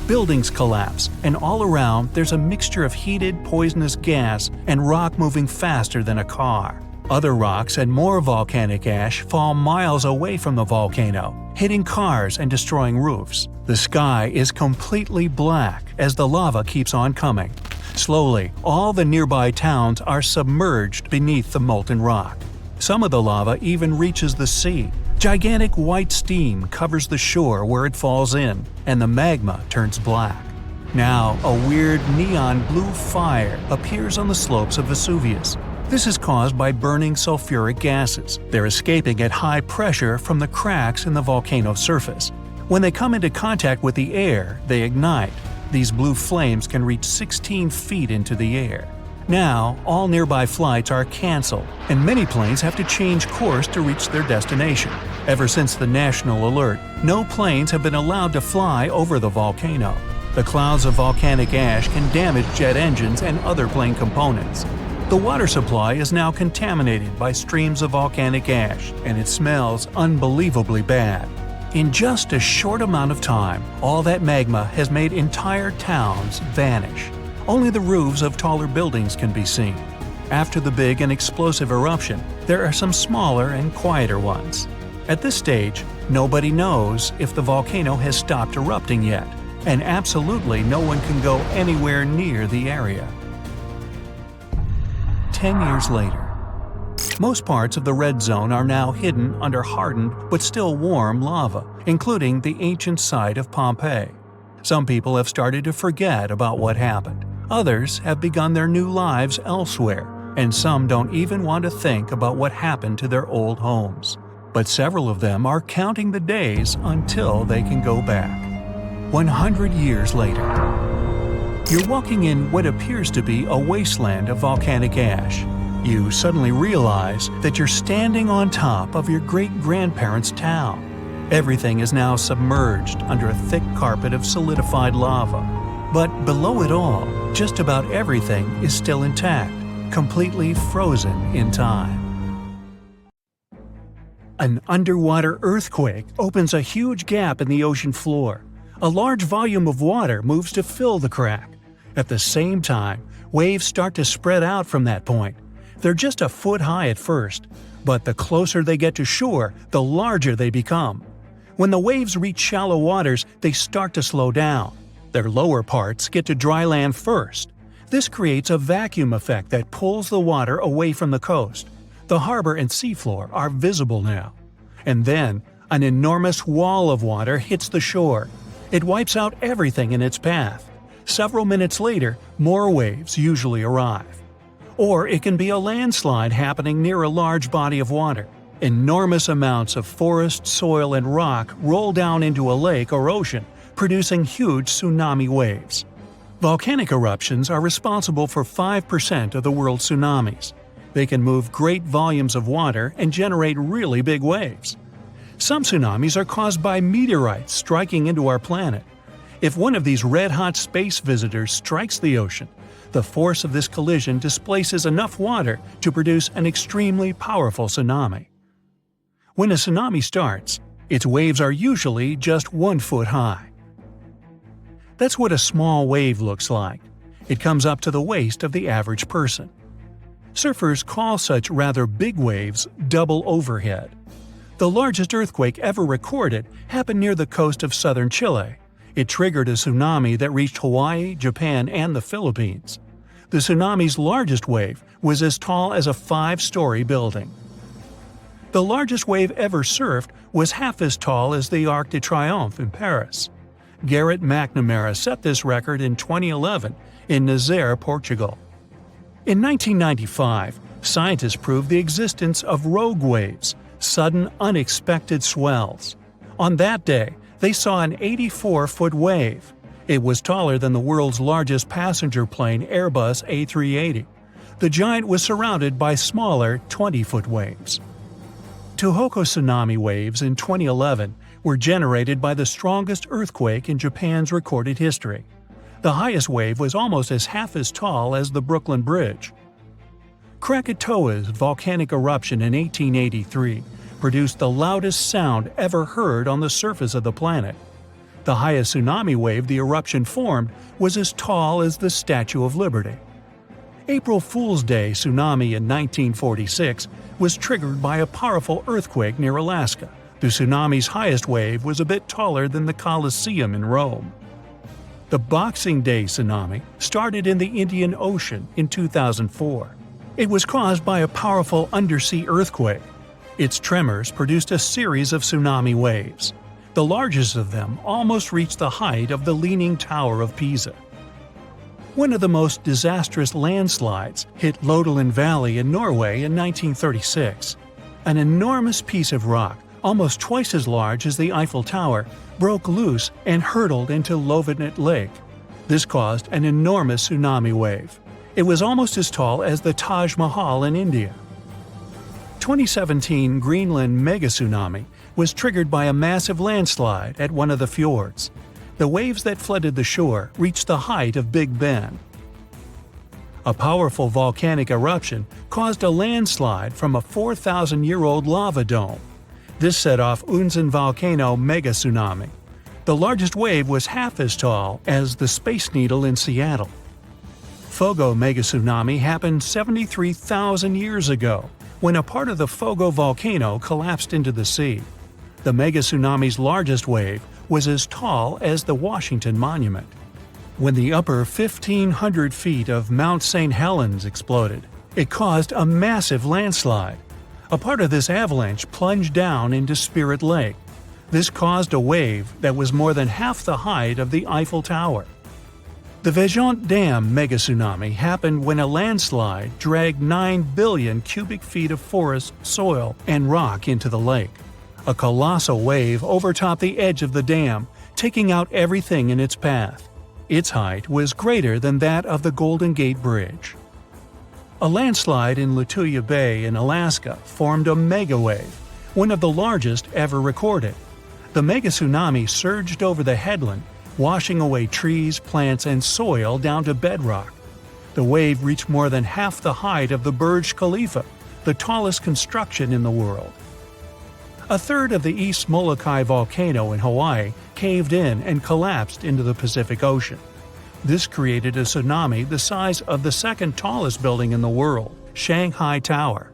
Buildings collapse, and all around there's a mixture of heated, poisonous gas and rock moving faster than a car. Other rocks and more volcanic ash fall miles away from the volcano, hitting cars and destroying roofs. The sky is completely black as the lava keeps on coming. Slowly, all the nearby towns are submerged beneath the molten rock. Some of the lava even reaches the sea. Gigantic white steam covers the shore where it falls in, and the magma turns black. Now, a weird neon blue fire appears on the slopes of Vesuvius. This is caused by burning sulfuric gases. They're escaping at high pressure from the cracks in the volcano's surface. When they come into contact with the air, they ignite. These blue flames can reach 16 feet into the air. Now, all nearby flights are canceled, and many planes have to change course to reach their destination. Ever since the national alert, no planes have been allowed to fly over the volcano. The clouds of volcanic ash can damage jet engines and other plane components. The water supply is now contaminated by streams of volcanic ash, and it smells unbelievably bad. In just a short amount of time, all that magma has made entire towns vanish. Only the roofs of taller buildings can be seen. After the big and explosive eruption, there are some smaller and quieter ones. At this stage, nobody knows if the volcano has stopped erupting yet, and absolutely no one can go anywhere near the area. 10 years later. Most parts of the red zone are now hidden under hardened but still warm lava, including the ancient site of Pompeii. Some people have started to forget about what happened. Others have begun their new lives elsewhere, and some don't even want to think about what happened to their old homes. But several of them are counting the days until they can go back. 100 years later. You're walking in what appears to be a wasteland of volcanic ash. You suddenly realize that you're standing on top of your great-grandparents' town. Everything is now submerged under a thick carpet of solidified lava. But below it all, just about everything is still intact, completely frozen in time. An underwater earthquake opens a huge gap in the ocean floor. A large volume of water moves to fill the crack. At the same time, waves start to spread out from that point. They're just a foot high at first, but the closer they get to shore, the larger they become. When the waves reach shallow waters, they start to slow down. Their lower parts get to dry land first. This creates a vacuum effect that pulls the water away from the coast. The harbor and seafloor are visible now. And then, an enormous wall of water hits the shore. It wipes out everything in its path. Several minutes later, more waves usually arrive. Or it can be a landslide happening near a large body of water. Enormous amounts of forest, soil, and rock roll down into a lake or ocean, producing huge tsunami waves. Volcanic eruptions are responsible for 5% of the world's tsunamis. They can move great volumes of water and generate really big waves. Some tsunamis are caused by meteorites striking into our planet. If one of these red-hot space visitors strikes the ocean, the force of this collision displaces enough water to produce an extremely powerful tsunami. When a tsunami starts, its waves are usually just 1 foot high. That's what a small wave looks like. It comes up to the waist of the average person. Surfers call such rather big waves double overhead. The largest earthquake ever recorded happened near the coast of southern Chile. It triggered a tsunami that reached Hawaii, Japan, and the Philippines. The tsunami's largest wave was as tall as a 5-story building. The largest wave ever surfed was half as tall as the Arc de Triomphe in Paris. Garrett McNamara set this record in 2011 in Nazaré, Portugal. In 1995, scientists proved the existence of rogue waves, sudden unexpected swells. On that day, they saw an 84-foot wave. It was taller than the world's largest passenger plane Airbus A380. The giant was surrounded by smaller 20-foot waves. Tohoku tsunami waves in 2011 were generated by the strongest earthquake in Japan's recorded history. The highest wave was almost half as tall as the Brooklyn Bridge. Krakatoa's volcanic eruption in 1883 produced the loudest sound ever heard on the surface of the planet. The highest tsunami wave the eruption formed was as tall as the Statue of Liberty. April Fool's Day tsunami in 1946 was triggered by a powerful earthquake near Alaska. The tsunami's highest wave was a bit taller than the Colosseum in Rome. The Boxing Day tsunami started in the Indian Ocean in 2004. It was caused by a powerful undersea earthquake. Its tremors produced a series of tsunami waves. The largest of them almost reached the height of the Leaning Tower of Pisa. One of the most disastrous landslides hit Lodeland Valley in Norway in 1936. An enormous piece of rock, almost twice as large as the Eiffel Tower, broke loose and hurtled into Lofoten Lake. This caused an enormous tsunami wave. It was almost as tall as the Taj Mahal in India. 2017 Greenland megatsunami was triggered by a massive landslide at one of the fjords. The waves that flooded the shore reached the height of Big Ben. A powerful volcanic eruption caused a landslide from a 4,000-year-old lava dome. This set off Unzen Volcano megatsunami. The largest wave was half as tall as the Space Needle in Seattle. Fogo megatsunami happened 73,000 years ago, when a part of the Fogo volcano collapsed into the sea. The megatsunami's largest wave was as tall as the Washington Monument. When the upper 1,500 feet of Mount St. Helens exploded, it caused a massive landslide. A part of this avalanche plunged down into Spirit Lake. This caused a wave that was more than half the height of the Eiffel Tower. The Vejont Dam megatsunami happened when a landslide dragged 9 billion cubic feet of forest, soil, and rock into the lake. A colossal wave overtopped the edge of the dam, taking out everything in its path. Its height was greater than that of the Golden Gate Bridge. A landslide in Lituya Bay in Alaska formed a megawave, one of the largest ever recorded. The megatsunami surged over the headland, washing away trees, plants, and soil down to bedrock. The wave reached more than half the height of the Burj Khalifa, the tallest construction in the world. A third of the East Molokai volcano in Hawaii caved in and collapsed into the Pacific Ocean. This created a tsunami the size of the second tallest building in the world, Shanghai Tower.